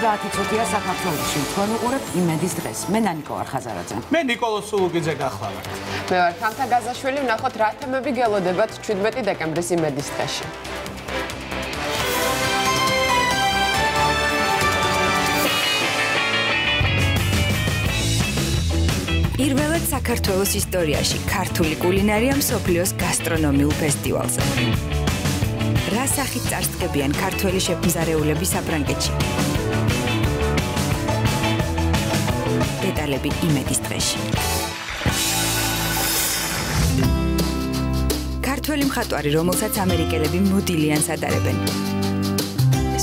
30 წუთია საქართველოში. თქვენ უყურებთ იმედის დღეს. მე ნანიკო ვარ ხაზარაძე. მე ნიკოლოზ სულუგიძე გახლავართ. მე ვარ თამთა გაზაშვილი, ვნახოთ რა თემები გელოდებათ 17 დეკემბრის იმედის დღეში. პირველად საქართველოს ისტორიაში ქართული კულინარია მსოფლიოს გასტრონომიულ ფესტივალზე. რა სახით წარსდგებიან ქართველი შეფმზარეულები საფრანგეთში? დეტალები იმედის დღეში. ქართველი მხატვარი, რომელსაც ამერიკელები მოდილიანს ადარებენ.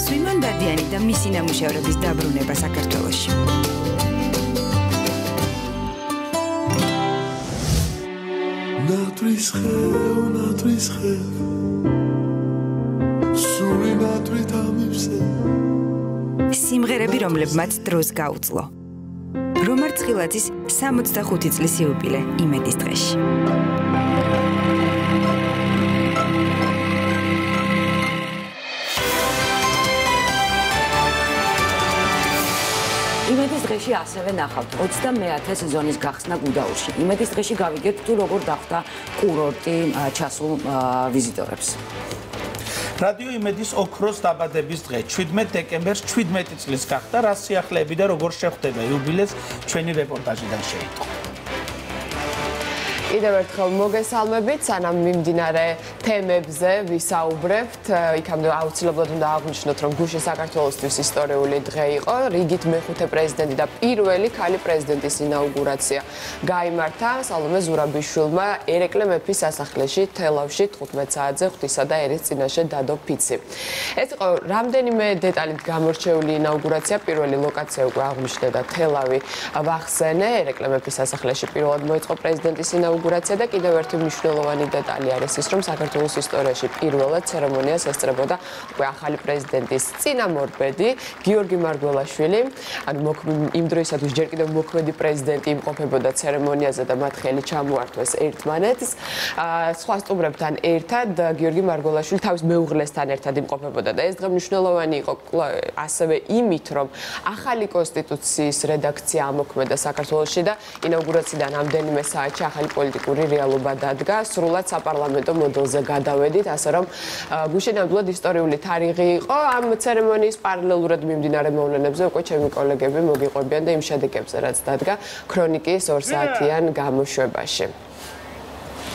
სვიმონ დადიანი და მისი ნამუშევრების დაბრუნება საქართველოში. სიმღერები, რომლებმაც დროს გაუძლო. რომარ ცხილაძის 65 წლის იუბილე იმედის დღეში. იმედის დღეში ასევე ნახავთ 29 სეზონის გახსნა გუდაურში. იმედის დღეში გავიგებთ თუ როგორ დახვდა კურორტი ჩასულ ვიზიტორებს. რადიო იმედის ოქროს დაბადების დღე 17 დეკემბერს 17 წლის გახდა, რა სიახლეები და როგორ შეხვდება იუბილეს ჩვენი რეპორტაჟიდან შეიტყო. კიდევ ერთხელ მოგესალმებით, სანამ მიმდინარე თემებზე ვისაუბრებთ, იქამდე აუცილებლად უნდა აღვნიშნოთ, რომ გუშინ საქართველოსთვის ისტორიული დღე იყო, რიგით მეხუთე პრეზიდენტი და პირველი ქალი პრეზიდენტის ინაუგურაცია გაიმართა სალომე ზურაბიშვილმა ერეკლე მეფის სასახლეში თელავში 15 საათზე ღვთისა და ერის წინაშე დადო ფიცი. ეს იყო რამდენიმე დეტალით გამორჩეული ინაუგურაცია, პირველი ლოკაცია უკვე აღვნიშნე და თელავი ვახსენე, ერეკლე მეფის სასახლეში პირველად მოეწყო პრეზიდენტის ინაუგურაცია და კიდევ ერთი მნიშვნელოვანი დეტალი არის ის, რომ საქართველოს ისტორიაში პირველად ცერემონიას ესწრებოდა უკვე ახალი პრეზიდენტის წინამორბედი გიორგი მარგველაშვილი. ანუ იმ დროისათვის ჯერ კიდევ მოქმედი პრეზიდენტი იმყოფებოდა ცერემონიაზე და მათ ხელი ჩამოართვეს ერთმანეთს. სხვა სტუმრებთან ერთად გიორგი მარგველაშვილი თავის მეუღლესთან ერთად იმყოფებოდა და ეს დღე მნიშვნელოვანი იყო ასევე იმით, რომ ახალი კონსტიტუციის რედაქცია ამოქმედა საქართველოში და ინაუგურაციიდან ამდენიმე საათში ახალი პოლიტიკური რეალობა დადგა, სრულად საპარლამენტო მოდელზე გადავედით, ასე რომ გუშინ ნამდვილად ისტორიული თარიღი იყო. ამ ცერემონიის პარალელურად მიმდინარე მოვლენებზე უკვე ჩემი კოლეგები მოგიყვებიან და იმ შედეგებზე, რაც დადგა ქრონიკის 2 საათიან გამოშვებაში.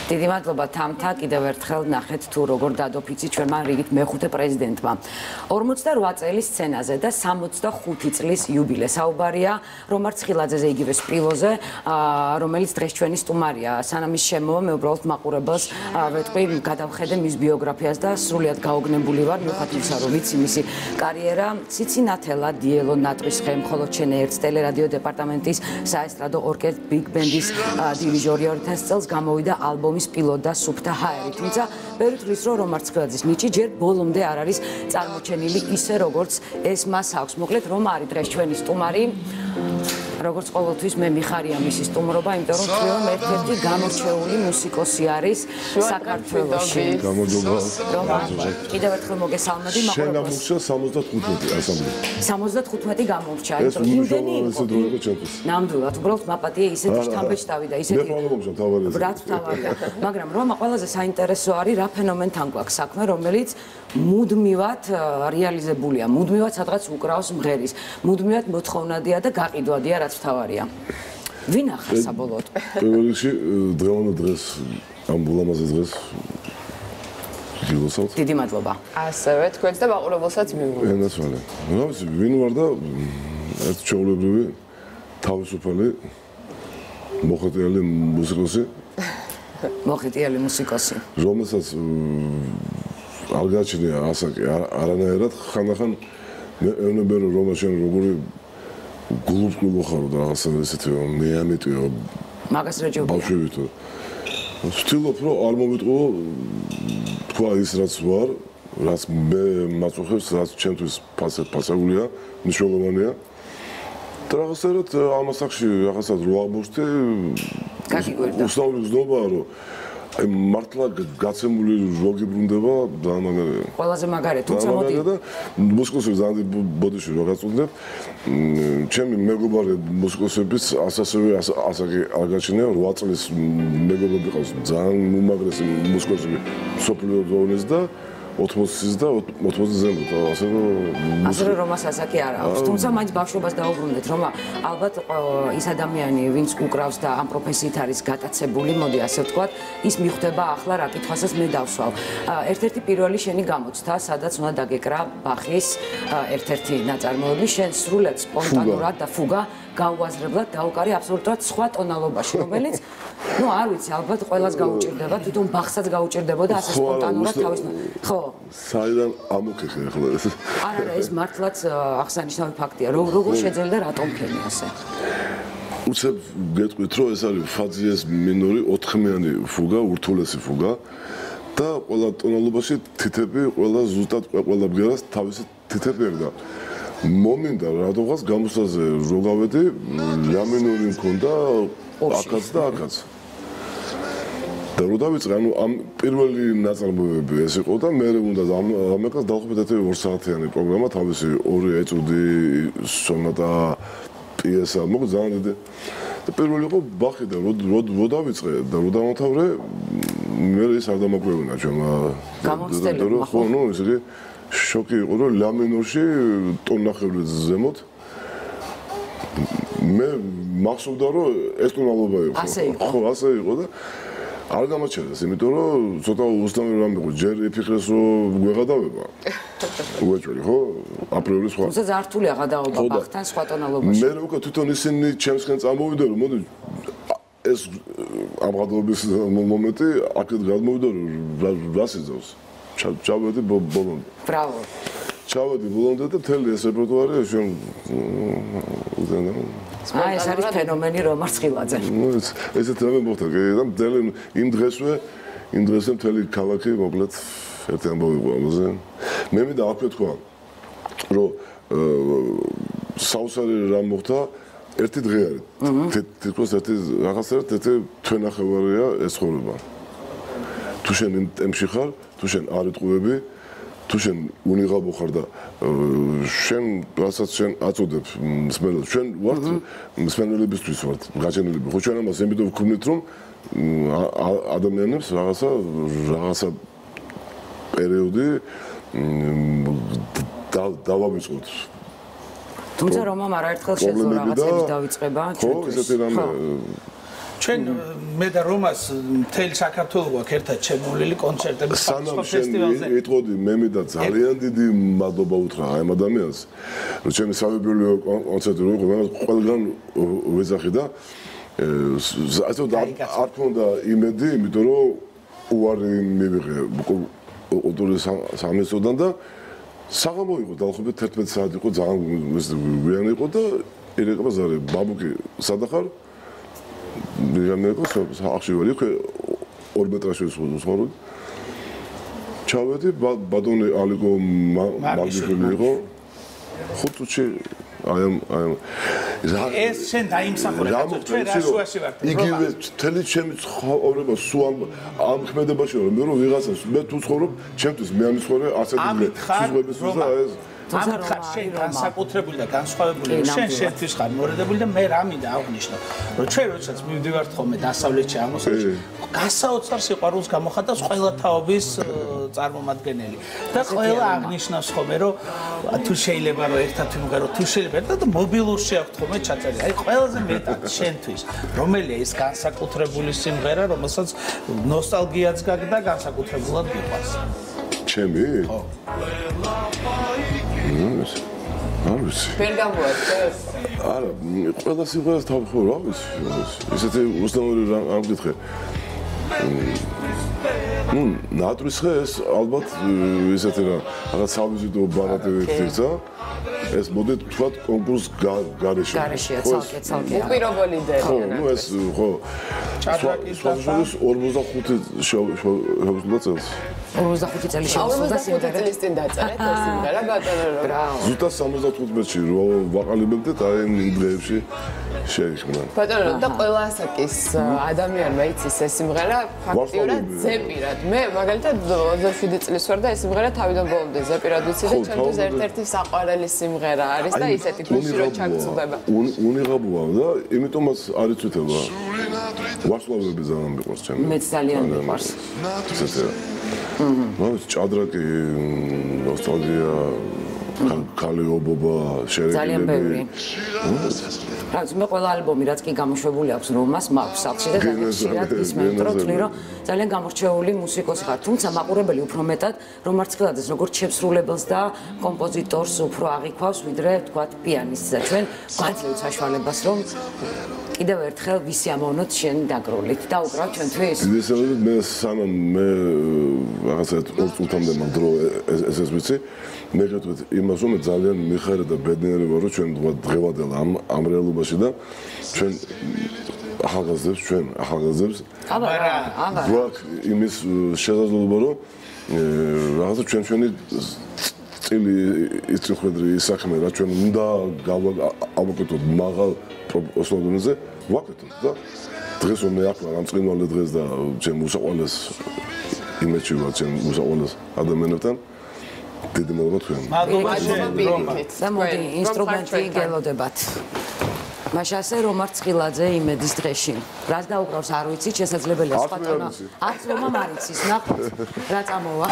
დიდი მადლობა თამთა, კიდევ ერთხელ ნახეთ თუ როგორ დადო ფიცი ჩვენმა რიგით მეხუთე პრეზიდენტმა. 48 წელის სცენაზე და 65 წლის იუბილე საუბარია რომარ ცხილაძეზე, იგივე სპილოზე, რომელიც დღეს ჩვენი სტუმარია. სანამ ის შემოვა, მე უბრალოდ მაყურებელს ვეთქვი, გადავხედე მის ბიოგრაფიას და სრულიად გაოგნებული ვარ, მიუხედავად იმისა, რომ ვიცი მისი კარიერა. ციცინათელა, დიელო, ნატრის ხე, მხოლოდ შენ ერთს, ტელერადიო დეპარტამენტის საესტრადო ორკესტრის ბიგ ბენდის დირიჟორი 2000 წელს გამოვიდა ალბომი პილოტ და სუფთა ჰაერი, თუმცა ბევრი თვლის რომ რომარ ცხილაძის ნიჭი ჯერ ბოლომდე არ არის წარმოჩენილი ისე როგორც ეს მას აქვს. მოკლედ რომ არის დღეს ჩვენი სტუმარი, როგორც ყოველთვის მე მიხარია მისი სტუმრობა, იმიტომ რომ თვითონ ერთ-ერთი გამორჩეული მუსიკოსი არის საქართველოში. კიდევ ერთხელ მოგესალმები, მაყურებელს. 75 გამორჩა, ეს იმდენი ნამდვილად, უბრალოდ მაპატია ისეთი შთამბეჭდავი და ისეთი ბრატ თავარია. მაგრამ რომა ყველაზე საინტერესო არის რა ფენომენთან გვაქვს საქმე, რომელიც მუდმივად რეალიზებულია, მუდმივად სადღაც უკრავს მღერის, მუდმივად მოთხოვნადია და გაყიდვადია, რაც თავარია. ვინ ახარ საბოლოოდ? პირველ რიგში დღევანდელ დღეს ამ ულამაზეს დღეს გილოსავთ. დიდი მადლობა. ასევე თქვენს და მაყურებელსაც მივუღებთ. ენაცვალე. რა ვიცი, ვინ ვარ და ერთ ჩვეულებრივი თავისუფალი მოხეტიალი მუსიკოსი. მოხეტიალი მუსიკოსი. რომელსაც არ გაჩნია ასაკი არანაირად, ხანდახან მე ეუბნები რომ რომაშენ როგორი გულუბ ხარ და რაღაცა ესეთი მე ამიტყვია მაგას რა ჯობია. ბავშვებითო. ვთქვი რომ არ მომიტყო თქვა ის რაც ვარ, რაც მე მაწუხებს, რაც ჩემთვის ფასებულია, მნიშვნელოვანია. და რაღაცერად ამ ასაკში რაღაცა რო აღმოჩნდი, გაგიგვერდა. უცნაური გზნობაა რომ აი მართლა გაცემული როგი ბრუნდება და მაგარია. ყველაზე მაგარია, თუმცა მოდი და მუსიკოსი ზანდი ბოდიში რო გაწვდებ, ჩემი მეგობარი მუსიკოსებიც ასასევე ასაკი არ გაჩნია, 8 წლის მეგობრები ყავს ძალიან უმაგრესი მუსიკოსები სოფლიო ზონეს და 80-ის და 80-ის ზემოთ, ასე რომ ასაკი არ აქვს. თუმცა მაინც ბავშვობას დაუბრუნდეთ, რომ ალბათ ის ადამიანი, ვინც უკრავს და ამ პროფესიით არის გატაცებული, მოდი ასე ვთქვათ, ის მიხვდება ახლა რა კითხვასაც მე დავსვავ. ერთ-ერთი პირველი შენი გამოცდა, სადაც უნდა დაგეკრა ბახის ერთ-ერთი ნაწარმოები, შენ სრულად სპონტანურად და ფუგა გაუაზრებლად დაუკარი აბსოლუტურად სხვა ტონალობაში, რომელიც ну, არ ვიცი, ალბათ ყველას გაუჭირდება, თვითონ ბახსაც გაუჭირდებოდა ასე სპონტანურად თავის. ხო. საიდან ამოქეხე ახლა ეს? არა, ეს მართლაც აღსანიშნავი ფაქტია. როგორ შეძელი და რატომ ქენი ასე? უცებ გეტყვით, რომ ეს არის ფაძიეს მინორი 4-ხმიანი ფუგა, ურთულესი ფუგა და ყველა ტონალობაში თითები, ყველა ზუსტად ყველა ბგერას თავისი თითები აქვს და მომინდა რადოღაც გამოსაზე რო გავედი, ლა მინორი მქონდა აქაც და აქაც. და რო დავიწყე, ანუ ამ პირველი ნაწარმოებები ეს იყო და მე უნდა ამაკაც დავხმეთ ერთი 2 საათიანი პროგრამა, თავისი 2 ეწუდი სონატა პიესა, მოკლედ ძალიან დიდი. და პირველი იყო ბახი და რო დავიწყე და რო დამთავრე, მე ის არ დამაკვირვებინა ჩვენმა. გამოცდილებმა. ხო, ნუ ესე იგი შოკი იყო, რომ ლა მინორში ტონახევრით ზემოთ მე მახსოვდა, რომ ეს ტონალობა იყო. ხო, ასე იყო და არ გამაჩერდეს, იმიტომ რომ ცოტა უცნაური რამე იყო, ჯერ იფიქრეს, რომ გვეღადავება. უეჭველი, ხო? აპრიორი სხვა. თუმცა ზართული აღადაობა ბახთან სხვა ტონალობაში. მე უკვე თვითონ ისინი ჩემსკენ წამოვიდა, რომ მოდი ეს ამღადობის მომენტი აქეთ გადმოვიდა, რომ რას იზავს. ჩავედი ბოლომდე. ბრავო. ჩავედი ბოლომდე და მთელი ეს რეპერტუარი შენ ეს არის ფენომენი რომარ ცხილაძე. ესეთ რამე მოხდა და მთელი იმ დღესვე მთელი ქალაქი მოკლედ ერთი ამბავი იყო ამაზე. მე მინდა აქვე თქვა, რომ საოცარი რამ მოხდა ერთი დღე არის. თითქოს ერთი რაღაცა ერთი თვენახევარია ეს ცხოვრება. თუ შენ ტემპში ხარ, თუ შენ არ იტყუები, თუ შენ უნიღაბო ხარ და შენ რასაც შენ აწოდებ მსმენელს, ჩვენ ვართ მსმენელებისთვის ვართ გაჩენილები. ხო ჩვენ ამას იმიტომ ვქვნით, რომ ადამიანებს რაღაცა პერიოდი დავავიწყოთ. თუმცა რომამ არაერთხელ შეძლო რაღაცების დავიწყება ჩვენთვის. ხო, ესეთი რამე ჩვენ მე და რომას მთელი საქართველოს გვაქვს ერთად შემოვლილი კონცერტების ფესტივალზე. ეტყოდი მე და ძალიან დიდი მადლობა უთხრა ამ ადამიანს, რომ ჩემი საიუბილეო კონცერტი რო იყო, მე ყველგან ვეძახი და ასე არ ქონდა იმედი, იმიტომ რომ უარი მივიღე კულტურის სამეცოდან და საღამო იყო დაახლოებით 11 საათი იყო, ძალიან გვიანი იყო და ერეყება ზარე ბაბუკი სადახარ მეგოს ახში ვარ იქ 2 მეტრაში ვცხოვრობ. ჩავედი ბადონი ალიკო მაგიშვილი იყო 5 წუთში აი ეს შენ დაიმსახურე ჩვენ რაშუაში ვართ. იგივე მთელი ჩემი ცხოვრება სულ ამ ქმედებაში ვარ, მე რომ ვიღაცას მე თუ ცხოვრობ ჩემთვის მე ამიცხოვრე ასეთი სიზღვების და ეს ამ ხარ შენ განსაკუთრებული და განსხვავებული შენ შენთვის ხარ მორედებული და მე რა მინდა აღვნიშნო რომ ჩვენ როდესაც მივდივართ ხოლმე დასავლეთში აღმოსავლეთში გასაოცარ სიყვარულს გამოხატავს ყველა თაობის წარმომადგენელი და ყველა აღნიშნავს ხოლმე რომ თუ შეიძლება რომ ერთად ვიმღერო თუ შეიძლება და მობილურში აქვს ხოლმე ჩაწერილი აი ყველაზე მეტად შენთვის რომელია ის განსაკუთრებული სიმღერა რომელსაც ნოსტალგიაც გაქვს და განსაკუთრებულად გიყვარს ჩემი ხო არ ვიცი. ვერ გამოაჩენს? არა, ყველა სიმღერას თავი ხო რა ვიცი. ესეთი უცნაური არ მგითხე. ნატრის ხე ეს ალბათ ესეთი რაღაც სავიზიტო ბარათები ხდება. ეს მოდით თქვათ კონკურს გარეშე. გარეშეა ცალკე. უპირობელი დერია. ხო, ნუ ეს ხო. ჭადრაკის 45 შეუძლია წელს. 45 წელი შემოსულდა სიმღერა. 45 წლის წინ დაწერეთ ეს სიმღერა ბატონო. ზუსტად 75-ში რო ვაყალიბებდეთ აი იმ დღეებში შეიქმნა. ბატონო და ყველა ასაკის ადამიანმა იცის ეს სიმღერა ფაქტიურად ზეპირად. მე მაგალითად 27 წლის ვარ და ეს სიმღერა თავიდან ბოლომდე ზეპირად ვიცი და ჩემთვის ერთ-ერთი საყვარელი სიმღერა არის და ისეთი გულში რო ჩაგწუდება. უნიღაბოა და იმიტომაც არ იცვითება. ვარსკვლავები ძალიან მიყვარს ჩემი. მეც ძალიან მიყვარს. მოიც ჭადრაკი ნოსტალგია კალიობობა შერეგები ძალიან ბევრი. რაც მე ყველა ალბომი რაც კი გამოშვებული აქვს რომას მაქვს სახლში და ძალიან ისმენთ რომ თვლი რომ ძალიან გამორჩეული მუსიკოსი ხარ თუმცა მაყურებელი უფრო მეტად რომ მარცხილაძეს როგორც შემსრულებელს და კომპოზიტორს უფრო აღიქვავს ვიდრე თქვათ პიანისტს ჩვენ გვაძლევთ საშუალებას რომ კიდევ ერთხელ ვისი ამოვნოთ შენ დაგროლით და უკრავ ჩვენთვის ისე მე სანამ მე რაღაცა 2 წუთამდე მაგ დრო ეს ვიცი მე გეტყვით იმას რომ ძალიან მიხარდა და ბედნიერი ვარ რომ ჩვენ დღევადელ ამ რეალობაში და ჩვენ ახალგაზრდებს აბა იმის შესაძლებლობა რომ რაღაცა ჩვენი წილი იწუხდრი საქმე რა ჩვენ უნდა გავაკეთოთ მაღალ ოსლოდონზე ვაკეთოთ და დღეს რომ მე აქ ვარ ამ წინვალე დღეს და ჩემ უსაყვალეს იმეჩი ვარ ჩემ უსაყვალეს ადამიანებთან დიდი მადლობა თქვენ. და მოდი ინსტრუმენტი გელოდებათ. მაშასე რომ მარცხილაძე იმედის დღეში. რაც დაუკრავს არ ვიცი, შესაძლებელია სხვა ტონა. არც რომ არ იცის, ნახოთ რა წამოვა.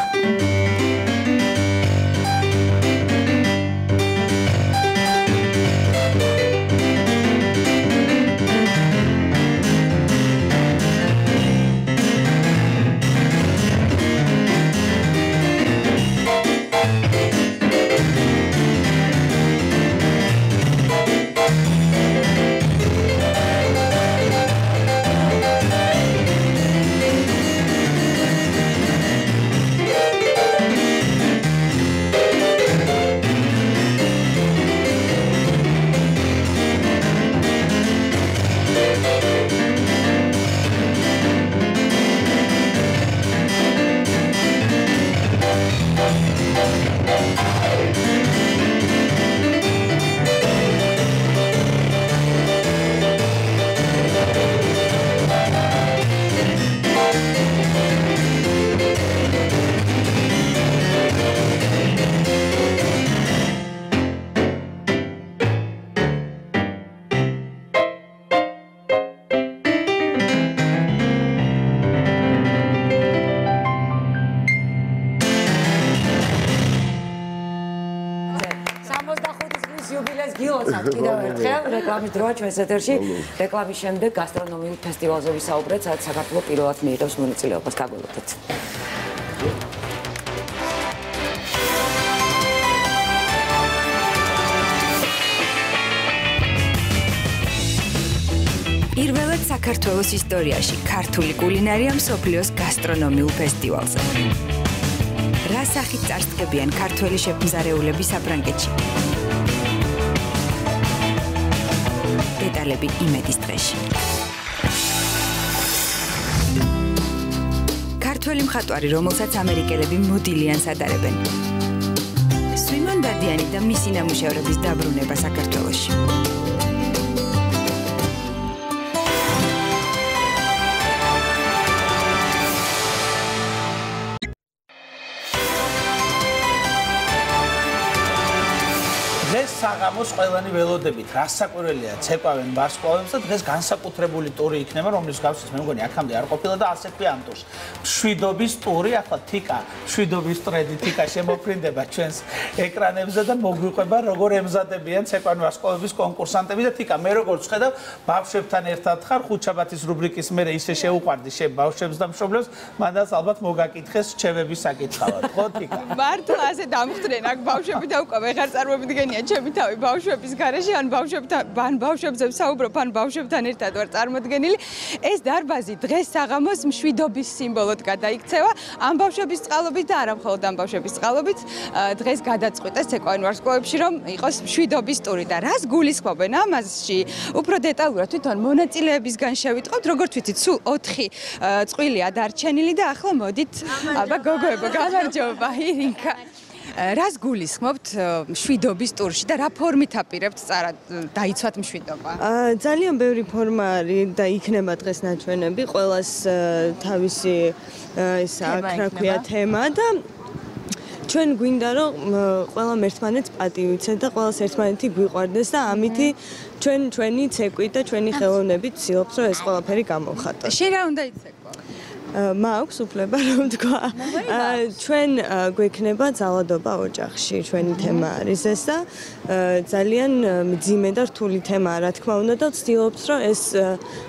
რეკლამის დროა ჩვენს ეთერში. რეკლამის შემდეგ გასტრონომიულ ფესტივალზე ვისაუბრეთ, სადაც საქართველოს პირველად მიიღებს მონაწილეობას. გაგველოდეთ. პირველად საქართველოს ისტორიაში ქართული კულინარია მსოფლიოს გასტრონომიულ ფესტივალზე. რა სახით წარსდგებიან ქართველი შეფმზარეულები საფრანგეთში? დეტალები იმედის დღეში. ქართველი მხატვარი, რომელსაც ამერიკელები მოდილიანს ადარებენ. სვიმონ ბადიანი და მისი ნამუშევრების დაბრუნება საქართველოში. საღამოს ყველანი ველოდებით, რასაკვირველია, ცეკვავენ ვარსკვლავებს და დღეს განსაკუთრებული ტური იქნება, რომლის გავსის მე მგონი აქამდე არ ყოფილა და ასე ქვია ამ ტურს. მშვიდობის ტური, ახლა თიკა, მშვიდობის ტრედი თიკა შემოფრინდება ჩვენს ეკრანებზე და მოგვიყვება როგორ ემზადებიან ცეკვავენ ვარსკვლავების კონკურსანტები და თიკა, მე როგორც ხედავ, ბავშვებთან ერთად ხარ, ხუთშაბათის რუბრიკის მერე ისე შეუყვარდი შენ ბავშვებს და მშობლებს, მანდაც ალბათ მოგაკითხეს რჩევების საკითხავად, ხო თიკა? მართლა ასე დამხვდნენ, აქ ბავშვები და უკვე ვეღარ წარმომიდგენია ჩემი თავი ბავშვების გარეშე, ან ბავშვებზე ვსაუბრობ, ან ბავშვებთან ერთად ვარ წარმოდგენილი. ეს დარბაზი დღეს საღამოს მშვიდობის სიმბოლოდ გადაიქცევა. ამ ბავშვების წყალობით და არა მხოლოდ ამ ბავშვების წყალობით, დღეს გადაწყვიტეს ცეკვავენ ვარსკვლავებში, რომ იყოს მშვიდობის ტური და რას გულისხმობენ ამასში? უფრო დეტალურად თვითონ მონაწილეებისგან შევიტყობთ, როგორც ვიცით, სულ 4 წყვილია დარჩენილი და ახლა მოდით, აბა გოგოებო, გამარჯობა, ირინკა. რას გულისხმობთ მშვიდობის ტურში და რა ფორმით აპირებთ დაიცვათ მშვიდობა? ძალიან ბევრი ფორმა არის და იქნება დღეს ნაჩვენები, ყველას თავისი ეს რა ქვია თემა და ჩვენ გვინდა რომ ყველამ ერთმანეთს პატივი ვიცეთ და ყველას ერთმანეთი გვიყვარდეს და ამითი ჩვენი ცეკვით და ჩვენი ხელოვნებით ვცდილობთ რომ ეს ყველაფერი გამოვხატოთ. შენ რა უნდა იცეკვო? მაქვს უფლება რომ თქვა. ჩვენ გვექნება ძალადობა ოჯახში, ჩვენი თემა არის ეს და ძალიან მძიმე და რთული თემაა, რა თქმა უნდა და ვცდილობთ რომ ეს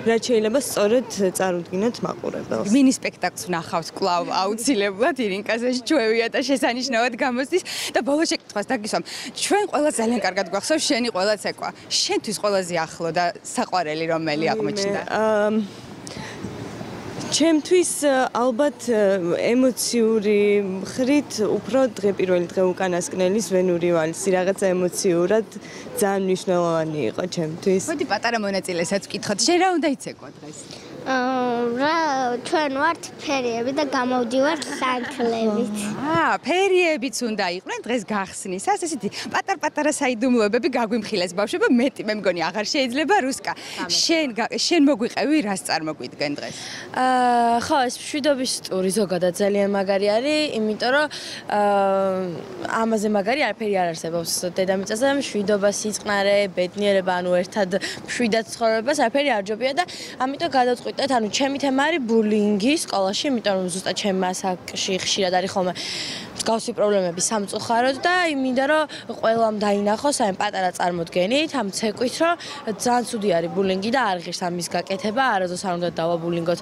რაც შეიძლება სწორედ წარუდგინოთ მაყურებელს. მინი სპექტაკლს ვნახავთ კვლავ აუცილებლად ირინკაზე ჩვევია და შესანიშნავად გამოსდის და ბოლო შეკითხვას დაგისვამ. ჩვენ ყველა ძალიან კარგად გვახსოვს შენი ყველა ცეკვა. შენთვის ყველაზე ახლო და საყვარელი რომელი აღმოჩნდა? ჩემთვის ალბათ ემოციური მხრით უფრო პირველი დღე უკანასკნელი სვენური ვალსი რაღაცა ემოციურად ძალიან მნიშვნელოვანი იყო ჩემთვის. მოდი პატარა მონაწილესაც ვკითხოთ. შენ რა უნდა იცეკვო დღეს? ჩვენ ვართ ფერიები და გამოვდივართ სანთლებით. ფერიებიც უნდა იყვნენ დღეს გახსნისას, ესეთი პატარ-პატარა საიდუმლოებები გაგვიმხილეს ბავშვებო, მეტი მე მგონი აღარ შეიძლება რუსკა. შენ მოგვიყევი რას წარმოგვიდგენ დღეს? ხო, ეს მშვიდობის ტური ზოგადად ძალიან მაგარი არის, იმიტომ რომ ამაზე მაგარი არაფერი არ არსებობს დედამიწაზე, მშვიდობა, სიწყნარე, ბედნიერება, ანუ ერთად მშვიდად ცხოვრებას არაფერი არ ჯობია და ამიტომ გადავწყვიტე ანუ ჩემი თემა არის ბულინგი სკოლაში, იმიტომ რომ ზუსტად ჩემ ასაკში ხშირად არის ხოლმე მსგავსი პრობლემები სამწუხაროდ და მინდა რომ ყველამ დაინახოს აი პატარა წარმოდგენით, ამ ცეკვით რომ ძალიან ცუდი არის ბულინგი და არ ღირს ამის გაკეთება, არასდროს არ უნდა დავაბულინგოთ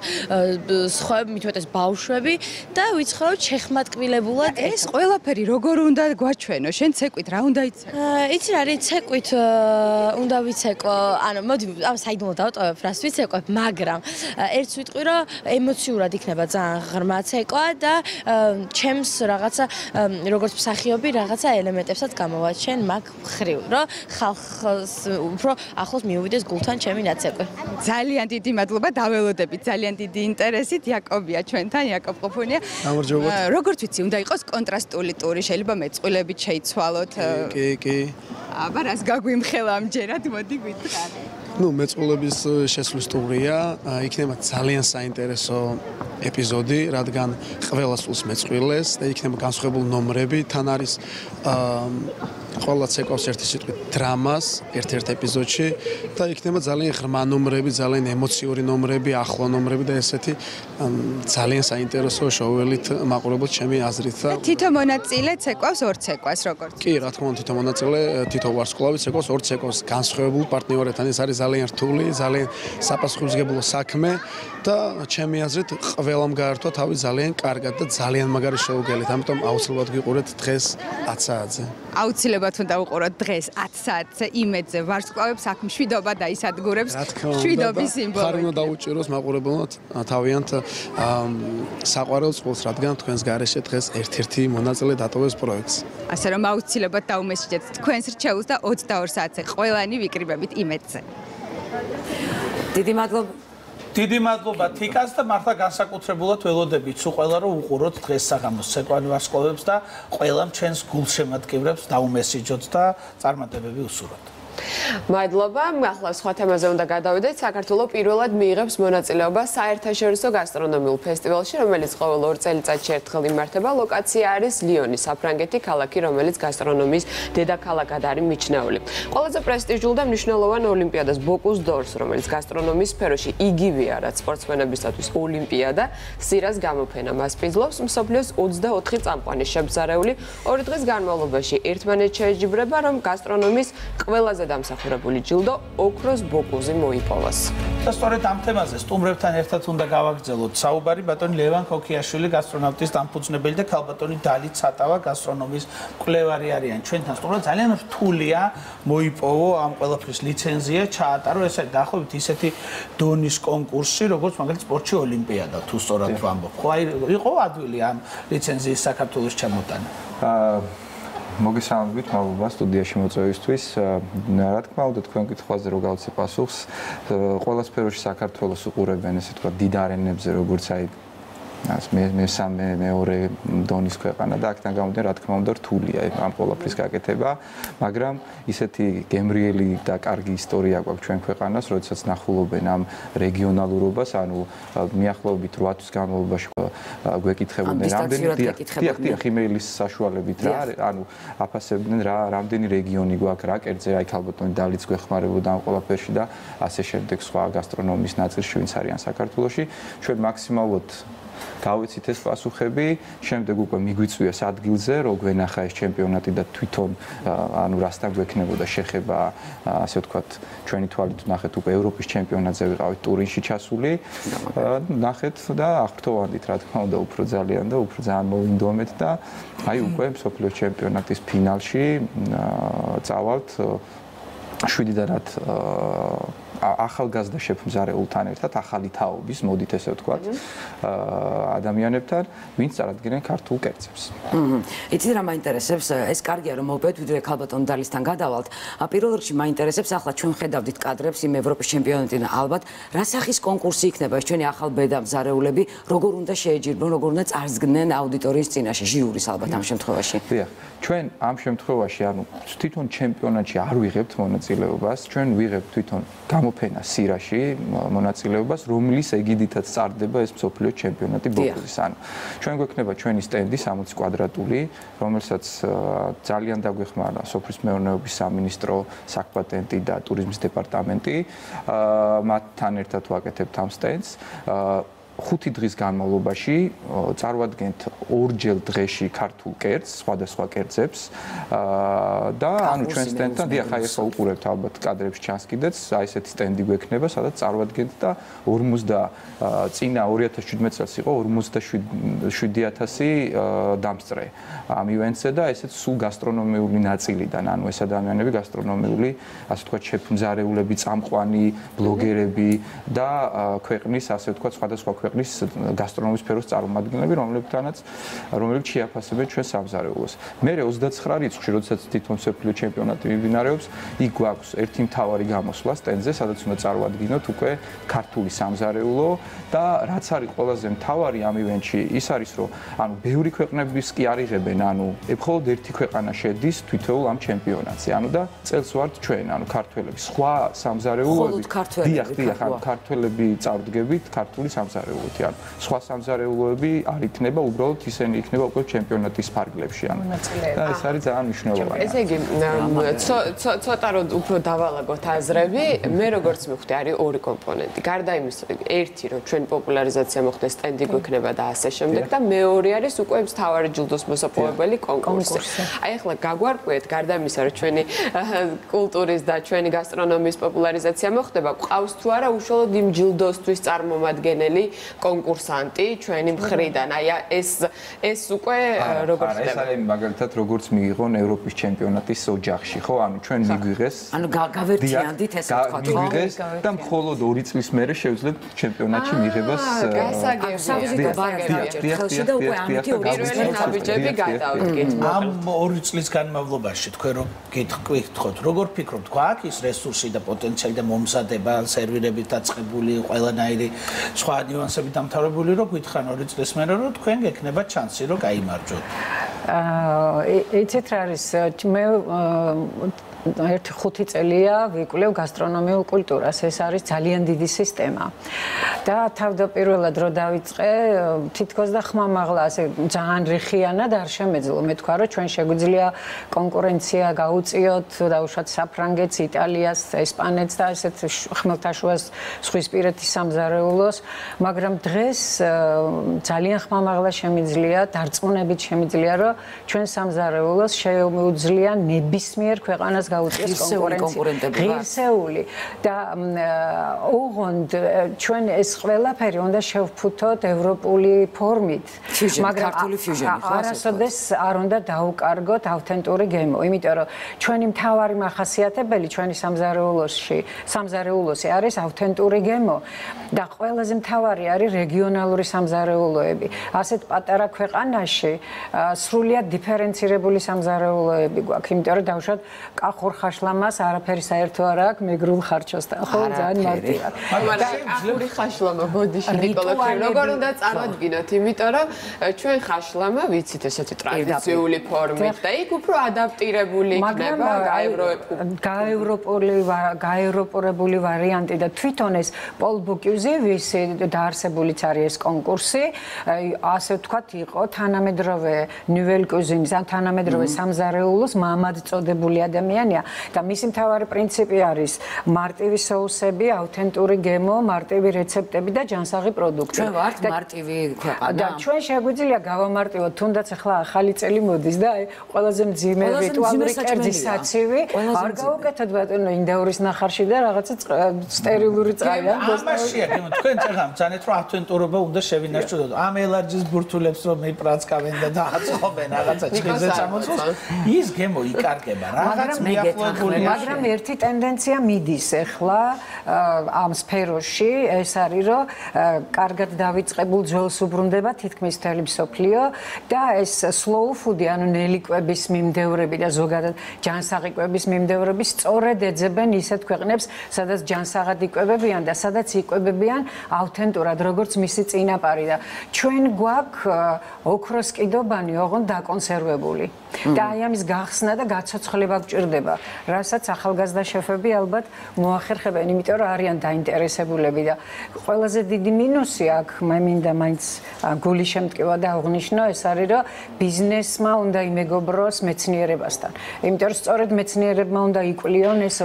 სხვები, მithumetes ბავშვები და ვიცხოვროთ შეხმატკილებულად. ეს ყველაფერი როგორ უნდა გვაჩვენო? შენ ცეკვით რა უნდა იცეკვო? იცი რა არის ცეკვით უნდა ვიცეკვო, ანუ მოდი ამ საიდუმლოდ დავტოვებ, რას ვიცეკვებ, მაგრამ ერთს ვიტყვი რომ ემოციურად იქნება ძალიან ღრმა ცეკვა და ჩემს რაღაცა როგორც მსახიობი რაღაცა ელემენტებსაც გამოვაჩენ მაგ ხრივ, რომ ხალხს უფრო ახლოს მიუვიდეს გულთან ჩემი ნაცეკვი. ძალიან დიდი მადლობა, დაველოდებით ძალიან დიდი ინტერესით. იაკობია ჩვენთან, იაკობ ყოფუნია. გამარჯობათ. როგორც ვიცი, უნდა იყოს კონტრასტული ტური, შეიძლება მეწყვილებით შეიცვალოთ. კი. აბა რას გაგვიმხელა ამჯერად, მოდი გითხარი. მეწყვილების შესვლის ტურია, იქნება ძალიან საინტერესო ეპიზოდი, რადგან ყველა სულს მეწყვილეს და იქნება განსხვავებული ნომრები, თან არის ყველა ცეკვავს ერთი სიტყვით დრამას ერთ-ერთ ეპიზოდში და იქნება ძალიან ღრმა ნომრები, ძალიან ემოციური ნომრები, ახლო ნომრები და ესეთი ძალიან საინტერესო შოუელით მაყურებელს ჩემი აზრით და თითო მონაწილე ცეკვავს ორ ცეკვას როგორც? კი, რა თქმა უნდა, თითო მონაწილე, თითო ვარსკვლავი ცეკვავს ორ ცეკვავს განსხვავებულ პარტნიორებთან. ეს არის ძალიან რთული, ძალიან საპასუხისმგებლო საქმე და ჩემი აზრით ყველამ გაართვა თავი ძალიან კარგად და ძალიან მაგარი შოუგელით. ამიტომ აუცილებლად გიყურეთ დღეს 10 საათზე. აუცილებლად უნდა უყუროთ დღეს 10 საათზე იმედზე ვარსკვლავებს აქ მშვიდობა დაისადგურებს მშვიდობის სიმბოლო. ხარ უნდა დაუჭიროს მაყურებელმა თავიანთ საყვარელ წყვილს, რადგან თქვენს გარეშე დღეს ერთ-ერთი მონაწილე დატოვებს პროექტს. ასე რომ აუცილებლად დაუმესჯეთ თქვენს რჩეულს და 22 საათზე ყველანი ვიკრიბებით იმედზე. დიდი მადლობა თიკას და მართლა განსაკუთრებულად ველოდებით სულ ყველა რომ უყუროთ დღეს საღამოს ცეკვავენ ვარსკვლავებს და ყველამ ჩვენს გულშემატკივრებს დაუმესიჯოთ და წარმატებები უსურვოთ. მადლობა. ახლა სხვა თემაზე უნდა გადავიდეთ. საქართველოს პირველად მიიღებს მონაწილეობას საერთაშორისო გასტრონომიულ ფესტივალში, რომელიც ყოველ 2 წელიწადში ერთხელ იმართება. ლოკაცია არის ლიონი, საფრანგეთი, ქალაქი, რომელიც გასტრონომიის დედაქალაქად არის მიჩნეული. ყველაზე პრესტიჟულ და მნიშვნელოვან ოლიმპიადას ბოკუს დორს, რომელიც გასტრონომიის სფეროში იგივეა, რაც სპორტსმენებისთვის ოლიმპიადა, სირას გამოფენა მასპინძლობს მსოფლიოს 24 წამყვანი შემზარეული 2 დღის განმავლობაში ერთმანეთს შეეჯიბრება, რომ გასტრონომიის ყველაზე ყველაზე დამსახურებული ჯილდო ოქროს ბოკუზი მოიპოვოს. და სწორედ ამ თემაზე სტუმრებთან ერთად უნდა გავაგრძელოთ საუბარი. ბატონი ლევან ქოქიაშვილი, გასტრონავტის დამფუძნებელი და ქალბატონი დალი ცატავა, გასტრონომის მკვლევარი არიან ჩვენთან სტუმრად. ძალიან რთულია მოიპოვო ამ ყველაფრის ლიცენზია, ჩაატარო ესე დაახლოებით ისეთი დონის კონკურსი, როგორც მაგალითად სპორტში ოლიმპიადა, თუ სწორად ვამბობ. ხო, აი იყო ადვილი ამ ლიცენზიის საქართველოს ჩამოტანა. მოგესალმებით, მადლობა სტუდიაში მოწვევისთვის. რა თქმა უნდა, თქვენ კითხვაზე რო გავცე პასუხს, ყველა სფეროში საქართველოს უყურებენ, ესე თქვა, დიდ არენებზე, როგორც აი მესამე, მეორე დონის ქვეყანა და აქედან გამომდინარე, რა თქმა უნდა, რთულია ამ ყველაფრის გაკეთება, მაგრამ ისეთი გემრიელი და კარგი ისტორია გვაქვს ჩვენ ქვეყანას, როდესაც ნახულობენ ამ რეგიონალურობას, ანუ მიახლოებით 8 თვის განმავლობაში გვეკითხებოდნენ რამდენი იმეილის საშუალებით რა, ანუ აფასებდნენ რამდენი რეგიონი გვაქვს რა კერძზე, აი ქალბატონი დალიც გვეხმარებოდა ამ ყველაფერში და ასე შემდეგ სხვა გასტრონომიის ნაწილში ვინც არიან საქართველოში, ჩვენ მაქსიმალურად გავიცით ეს პასუხები, შემდეგ უკვე მიგვიწვიეს ადგილზე, რო გვენახა ეს ჩემპიონატი და თვითონ ანუ რასთან გვექნებოდა შეხება, ასე ვთქვათ, ჩვენი თვალით ნახეთ უკვე ევროპის ჩემპიონატზე ვიყავით ტურინში ჩასული, ნახეთ და აღფრთოვანდით, რა თქმა უნდა, უფრო ძალიან და უფრო ძალიან მოვინდომეთ და აი უკვე მსოფლიოს ჩემპიონატის ფინალში წავალთ 7-დან რაც ახალგაზრდა შეფმზარეულთან ერთად ახალი თაობის, მოდით ესე ვთქვათ, ადამიანებთან, ვინც წარადგენენ ქართულ კერძებს. იცით რა მაინტერესებს, ეს კარგია რომ მოვიდეთ, ვიდრე ქალბატონ დალისთან გადავალთ. პირველ რიგში მაინტერესებს, ახლა ჩვენ ხედავდით კადრებს იმ ევროპის ჩემპიონატიდან ალბათ, რა სახის კონკურსი იქნება ეს ჩვენი ახალბედა მზარეულები, როგორ უნდა შეეჯიბრონ, როგორ უნდა წარსდგნენ აუდიტორიის წინაშე, ჟიურის ალბათ ამ შემთხვევაში. დიახ, ჩვენ ამ შემთხვევაში, ანუ თვითონ ჩემპიონატში არ ვიღებთ მონაწილეობას, ჩვენ ვიღებთ თვითონ გამოფენა სირაში მონაწილეობას, რომლის ეგიდითაც წარდება ეს მსოფლიოს ჩემპიონატი ბოკსის. ანუ ჩვენ გვექნება ჩვენი სტენდი 60 კვადრატული, რომელსაც ძალიან დაგვეხმარა სოფლის მეურნეობის სამინისტრო, საქპატენტი და ტურიზმის დეპარტამენტი. მათთან ერთად ვაკეთებთ ამ სტენდს. 5 დღის განმავლობაში წარვადგენთ ორჯერ დღეში ქართულ კერძს, სხვადასხვა კერძებს და ანუ ჩვენ სტენდთან დიახ, აი ახლა უყურებთ ალბათ კადრებში ჩანს კიდეც, აი ესეთი სტენდი გვექნება, სადაც წარვადგენთ და 50 წინა 2017 წელს იყო 47000 დამსწრე ამ ივენტზე და ესეც სულ გასტრონომიული ნაწილიდან, ანუ ეს ადამიანები გასტრონომიული, ასე ვთქვათ, შეფმზარეულები, წამყვანი, ბლოგერები და ქვეყნის, ასე ვთქვათ, სხვადასხვა ქვეყნის გასტრონომიის სფეროს წარმომადგენლები, რომლებიც შეაფასებენ ჩვენ სამზარეულოს. მერე 29 რიცხვში, როდესაც თვითონ მსოფლიო ჩემპიონატი მიმდინარეობს, იქ გვაქვს ერთი მთავარი გამოსვლა სტენდზე, სადაც უნდა წარვადგინოთ უკვე ქართული სამზარეულო და რაც არის ყველაზე მთავარი ამ ივენტში, ის არის, რომ ანუ ბევრი ქვეყნების კი არ იღებენ, ანუ მხოლოდ ერთი ქვეყანა შედის თითოეულ ამ ჩემპიონატზე. ანუ და წელს ვართ ჩვენ, ანუ ქართველები, სხვა სამზარეულოები. დიახ, ანუ ქართველები წარდგებით ქართული სამზარეულო. ანუ სხვა სამზარეულოები არ იქნება, უბრალოდ ისინი იქნება უკვე ჩემპიონატის ფარგლებში, ანუ და ეს არის ძალიან მნიშვნელოვანი. ესე იგი, ცოტა რომ უფრო დავალაგოთ აზრები, მე როგორც მივხვდი, არის ორი კომპონენტი. გარდა იმისა, ერთი რომ ჩვენ პოპულარიზაცია მოხდეს, სტენდი გვექნება და ასე შემდეგ და მეორე არის უკვე მთავარი ჯილდოს მოსაპოვებელი კონკურსი. აი ახლა გაგვარკვიეთ, გარდა იმისა, რომ ჩვენი კულტურის და ჩვენი გასტრონომიის პოპულარიზაცია მოხდება, ყავს თუ არა უშუალოდ იმ ჯილდოსთვის წარმომადგენელი კონკურსანტი ჩვენი მხრიდან. აი ეს უკვე როგორ ხდება? ეს არის მაგალითად როგორც მიიღონ ევროპის ჩემპიონატის ოჯახში, ხო? ანუ ჩვენ მიგვიღეს. ანუ გავერთიანდით ესე ვთქვათ, ხო? მიგვიღეს და მხოლოდ 2 წლის მერე შევძლებთ ჩემპიონატში მიღებას. გასაგებია. და უკვე ამითი პირველი ნაბიჯები გადავდგეთ. ამ 2 წლის განმავლობაში თქვენ რომ გითხოთ, როგორ ფიქრობთ, გვაქვს ის რესურსი და პოტენციალი და მომზადება, სერვირებით დაწყებული, ყველანაირი სხვა ნიუანსები დამთავრებული, რომ გითხრან 2 წლის მერე, რომ თქვენ გექნება შანსი, რომ გაიმარჯვოთ. იცით რა არის, მე 1-5 წელია ვიკვლევ გასტრონომიულ კულტურას. ეს არის ძალიან დიდი სისტემა. და თავდაპირველად რო დავიწყე, თითქოს და ხმამაღლა ასე ძალიან რიხიანად არ შემეძლო. მე თქვა, რომ ჩვენ შეგვიძლია კონკურენცია გაუწიოთ დაუშვათ საფრანგეთს, იტალიას, ესპანეთს და ესეთ ხმელთაშუას ზღვისპირეთის სამზარეულოს, მაგრამ დღეს ძალიან ხმამაღლა შემიძლია, დარწმუნებით შემიძლია, რომ ჩვენ სამზარეულოს შეუძლია ნებისმიერ ქვეყანას გაუწიოს კონკურენცია. ღირსეული და ოღონდ ჩვენ ეს ყველაფერი უნდა შევფუთოთ ევროპული ფორმით. მაგრამ ქართული ფიუჟენი ხო? არასოდეს არ უნდა დაუკარგოთ ავთენტური გემო, იმიტომ რომ ჩვენი მთავარი მახასიათებელი ჩვენი სამზარეულოსი არის ავთენტური გემო და ყველაზე მთავარი არის რეგიონალური სამზარეულოები. ასეთ პატარა ქვეყანაში სრულიად დიფერენცირებული სამზარეულოები გვაქვს, იმიტომ რომ დავუშვათ კახურ ხაშლამას არაფერი საერთო არ აქვს მეგრულ ხარჩოსთან, ხო, ძალიან მარტივად. მაგრამ კახური ხაშლამა ბოდიში ნიკოლას როგორ უნდა წარადგინოთ, იმიტომ რომ ჩვენ ხაშლამა ვიცით ესეთი ტრადიციული ფორმით და იქ უფრო ადაპტირებული იქნება გაევროპული ვარიანტი და თვითონ ეს პოლ ბუკიუზი ვისი დაარსებულიც არის ეს კონკურსი, ასე ვთქვათ, იყო თანამედროვე ნუველ კუზინის ან თანამედროვე სამზარეულოს მამად წოდებული ადამიანია და მისი მთავარი პრინციპი არის მარტივი соусები, ავთენტური გემო, მარტივი რეცეპტები და ჯანსაღი პროდუქტი. ჩვენ ვართ მარტივი ქვეყანა. და ჩვენ შეგვიძლია გავამარტივოთ, თუნდაც ახლა ახალი წელი მოდის და აი ყველაზე მძიმე რიტუალური კერძის საცივი არ გავუკეთოთ ბატონო ინდაურის ნახარში და რაღაცა სტერილური წყალი ან ამაშია თქვენ წეგამ ძანეთ რომ ავთენტურობა უნდა შევინარჩუნოთ. ამ ელარჯის ბურთულებს რომ მეპრაცკავენ და დააწყობენ რაღაცა ჭირზე წამოწოს ის გემო იკარგება რაღაც მიახლოებულია. მაგრამ ერთი ტენდენცია მიდის ახლა ამ სფეროში, ეს არის რომ კარგად დავიწყებულ ძველს უბრუნდება თითქმის მთელი მსოფლიო და ეს slow food-ი, ანუ ნელი კვების მიმდევრები და ზოგადად ჯანსაღი კვების მიმდევრები სწორედ ეძებენ ისეთ ქვეყნებს, სადაც ჯანსაღად იკვებებიან და სადაც იკვებებიან ავთენტურად, როგორც მისი წინაპარი და ჩვენ გვაქვს ოქროს კიდობანი ოღონდ დაკონსერვებული. და აი ამის გახსნა და გაცოცხლება გვჭირდება, რასაც ახალგაზრდა შეფები ალბათ მოახერხებენ, იმიტომ რომ არიან დაინტერესებულები და ყველაზე დიდი მინუსი აქ მე მინდა მაინც გული შემტკივა და აღნიშნო, ეს არის რომ ბიზნესმა უნდა იმეგობროს მეცნიერებასთან. იმიტომ რომ სწორედ მეცნიერებმა უნდა იკვლიონ ეს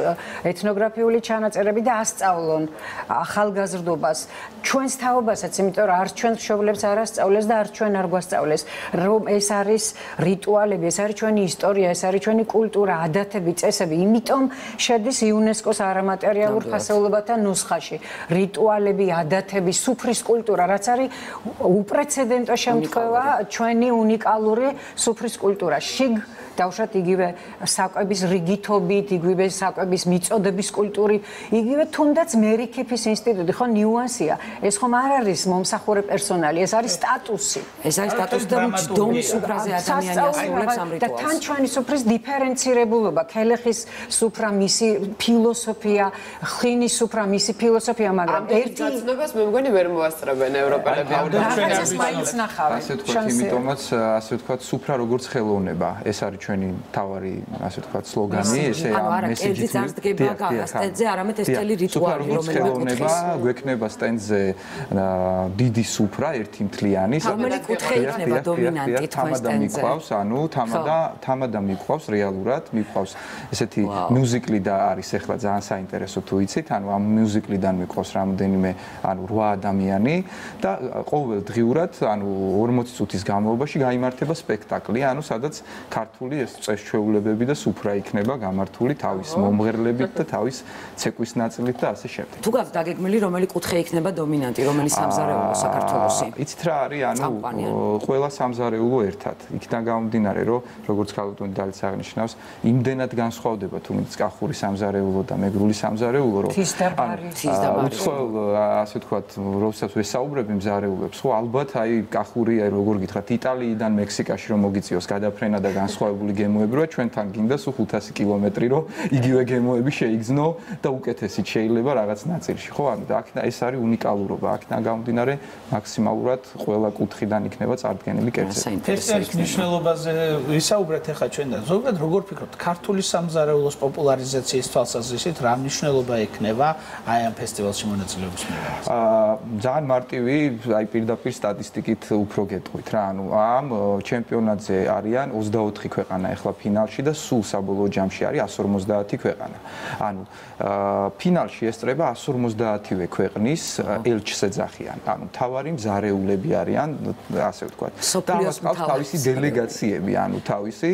ეთნოგრაფიული ჩანაწერები და ასწავლონ ახალგაზრდობას, ჩვენს თაობასაც, იმიტომ რომ არც ჩვენ მშობლებს არ ასწავლეს და არც ჩვენ არ გვასწავლეს, რომ ეს არის რიტუალები, ეს არის ჩვენი ისტორია, ეს არის ჩვენი კულტურა, ადათები, წესები, იმიტომ შედის იუნესკოს არამატერიალურ ფასეულობათა ნუსხაში. რიტუალები, ადათები, სუფრის კულტურა, რაც არის უპრეცედენტო შემთხვევა ჩვენი უნიკალური სუფრის კულტურა. დავუშვათ იგივე საკვების რიგითობით, იგივე საკვების მიწოდების კულტურით, იგივე თუნდაც მერიქეფის ინსტიტუტი, ხო ნიუანსია. ეს ხომ არ არის მომსახურე პერსონალი, ეს არის სტატუსი. ეს არის სტატუსი და მჯდომი სუფრაზე ადამიანი ასრულებს ამ რიტუალს. და თან ჩვენი სუფრის დიფერენცირებულობა, ქელეხის სუფრა, მისი ფილოსოფია, ხინის სუფრა, მისი ფილოსოფია, მაგრამ ერთი გაცნობას მე მგონი ვერ მოასწრებენ ევროპელები. ეს მაინც ნახავენ. ასე ვთქვათ, იმიტომაც ასე ვთქვათ, სუფრა როგორც ხელოვნება, ეს არის ჩვენი თავარი, ასე ვთქვათ, სლოგანი, ესე მესიჯი. ეს არ დგება სტენდზე, არამედ ეს წელი რიტუალი, რომელიც გვექნება სტენდზე დიდი სუფრა, ერთი მთლიანი, რომელიც კუთხე იქნება დომინანტი თქვენ სტენდზე. ანუ თამადა მიყვავს რეალურად, მიყვავს ესეთი მიუზიკლი და არის ახლა ძალიან საინტერესო თუ იცით, ანუ ამ მიუზიკლიდან მიყვავს რამოდენიმე, ანუ 8 ადამიანი და ყოველდღიურად, ანუ 40 წუთის განმავლობაში გაიმართება სპექტაკლი, ანუ სადაც ქართული ეს წესჩვეულებები და სუფრა იქნება გამართული თავის მომღერლებით და თავის ცეკვის ნაწილით და ასე შემდეგ. თუ გაქვთ დაგეგმილი, რომელი კუთხე იქნება დომინანტი, რომელი სამზარეულო საქართველოსი? იცით რა არის, ანუ ყველა სამზარეულო ერთად. იქიდან გამომდინარე, რომ როგორც ქალბატონი დალიც აღნიშნავს, იმდენად განსხვავდება თუნდაც კახური სამზარეულო და მეგრული სამზარეულო, რომ უცხოელ ასე ვთქვათ, როდესაც ვესაუბრები მზარეულებს, ხო ალბათ აი კახური, აი როგორ გითხრათ, იტალიიდან მექსიკაში რომ მოგიწიოს გადაფრენა და განსხვავებული გემოები, რა ჩვენთან გინდა სულ 500 კილომეტრი, რომ იგივე გემოები შეიგზნო და უკეთესით შეიძლება რაღაც ნაწილში, ხო? ანუ და აქ ეს არის უნიკალურობა, აქიდან გამომდინარე მაქსიმალურად ყველა კუთხიდან იქნება წარდგენილი კერძები. ეს არის მნიშვნელობაზე ვისაუბრეთ ახლა ჩვენ და ზოგადად როგორ ფიქრობთ, ქართული სამზარეულოს პოპულარიზაციის თვალსაზრისით რა მნიშვნელობა ექნება აი ამ ფესტივალში მონაწილეობის მიღებას? ძალიან მარტივი, აი პირდაპირ სტატისტიკით უფრო გეტყვით რა, ანუ ამ ჩემპიონატზე არიან 24 ქვეყანა ახლა ფინალში და სულ საბოლოო ჯამში არის 150 ქვეყანა. ანუ ფინალში ესწრება 150-ვე ქვეყნის ელჩს ეძახიან. ანუ მთავარი მზარეულები არიან, ასე ვთქვათ. და ამას ყავს თავისი დელეგაციები, ანუ თავისი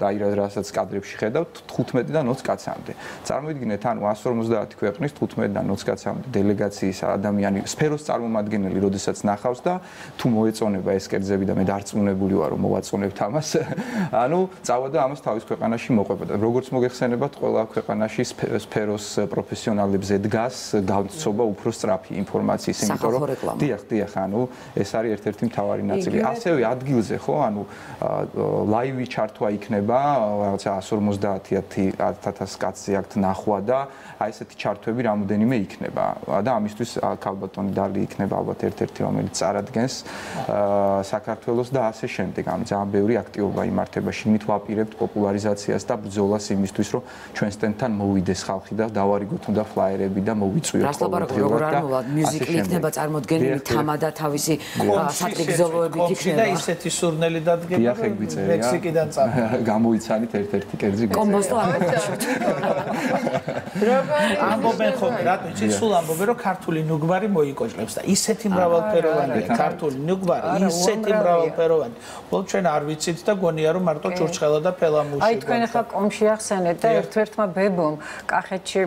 და აი რასაც კადრებში ხედავ 15-დან 20 კაცამდე. წარმოიდგინეთ, ანუ 150 ქვეყნის 15-დან 20 კაცამდე დელეგაციის ადამიანი, სფეროს წარმომადგენელი, როდესაც ნახავს და თუ მოეწონება ეს კერძები და მე დარწმუნებული ვარ, რომ მოვაწონებთ ამას, ანუ წავა და ამას თავის ქვეყანაში მოყვება. და როგორც მოგეხსენებათ, ყველა ქვეყანაში სფეროს პროფესიონალებზე დგას გავცობა უფრო სწრაფი ინფორმაციის, იმიტომ რომ დიახ, ანუ ეს არის ერთ-ერთი მთავარი ნაწილი. ასევე ადგილზე, ხო, ანუ ლაივი ჩართვა იქნება, რაღაცა 150,000 კაცზე აქვთ ნახვა და აი ესეთი ჩართვები რამოდენიმე იქნება. და ამისთვის ქალბატონი დალი იქნება ალბათ ერთ-ერთი, რომელიც წარადგენს საქართველოს და ასე შემდეგ. ანუ ძალიან ბევრი აქტივობა იმართება. შიგნით ვაპირებთ პოპულარიზაციას და ბრძოლას იმისთვის, რომ ჩვენს ტენთან მოვიდეს ხალხი და დავარიგოთ უნდა ფლაიერები და მოვიწვიოთ. რას ლაპარაკობ, როგორ არ მოვა მუსიკალი იქნება წარმოდგენილი თამა და თავისი სატრიგზოლოებით იქნება. და ისეთი სურნელი დადგება, რომ მექსიკიდან წამოვა. გამოიცანით ერთ-ერთი კერძი. კომბოსტო ამბობენ ხოლმე, რატო იცით, სულ ამბობენ, რომ ქართული ნუგვარი მოიკოჭლებს და ისეთი მრავალფეროვანია ქართული ნუგვარი, ისეთი მრავალფეროვანი. ბოლო ჩვენ არ ვიცით და გონია რომ მარტო ჭურჭხელა და ფელამუში. აი თქვენ ახლა კომში ახსენეთ და ერთ-ერთმა ბებომ კახეთში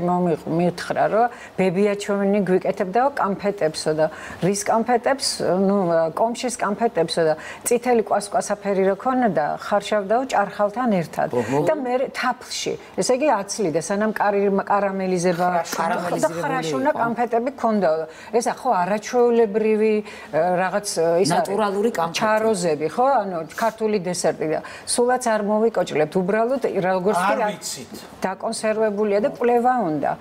მითხრა, რომ ბებია ჩვენი გვიკეთებდაო კამფეტებსო და რის კამფეტებს, ნუ კომშის კამფეტებსო და წითელი კვასკვასაფერი რო ქონა და ხარშავდაო ჭარხალთან ერთად და მე თაფლში. ესე იგი აცლიდა სანამ კარამელიზება და ხრაშუნა კამფეტები ქონდაო. ესა ხო არაჩვეულებრივი რაღაც ის ნატურალური კამფეტი. ჩაროზები, ხო? ანუ ქართული დესერტი და სულაც არ მოვიკოჭლებთ. უბრალოდ როგორც კი დაკონსერვებულია და კვლევა უნდა.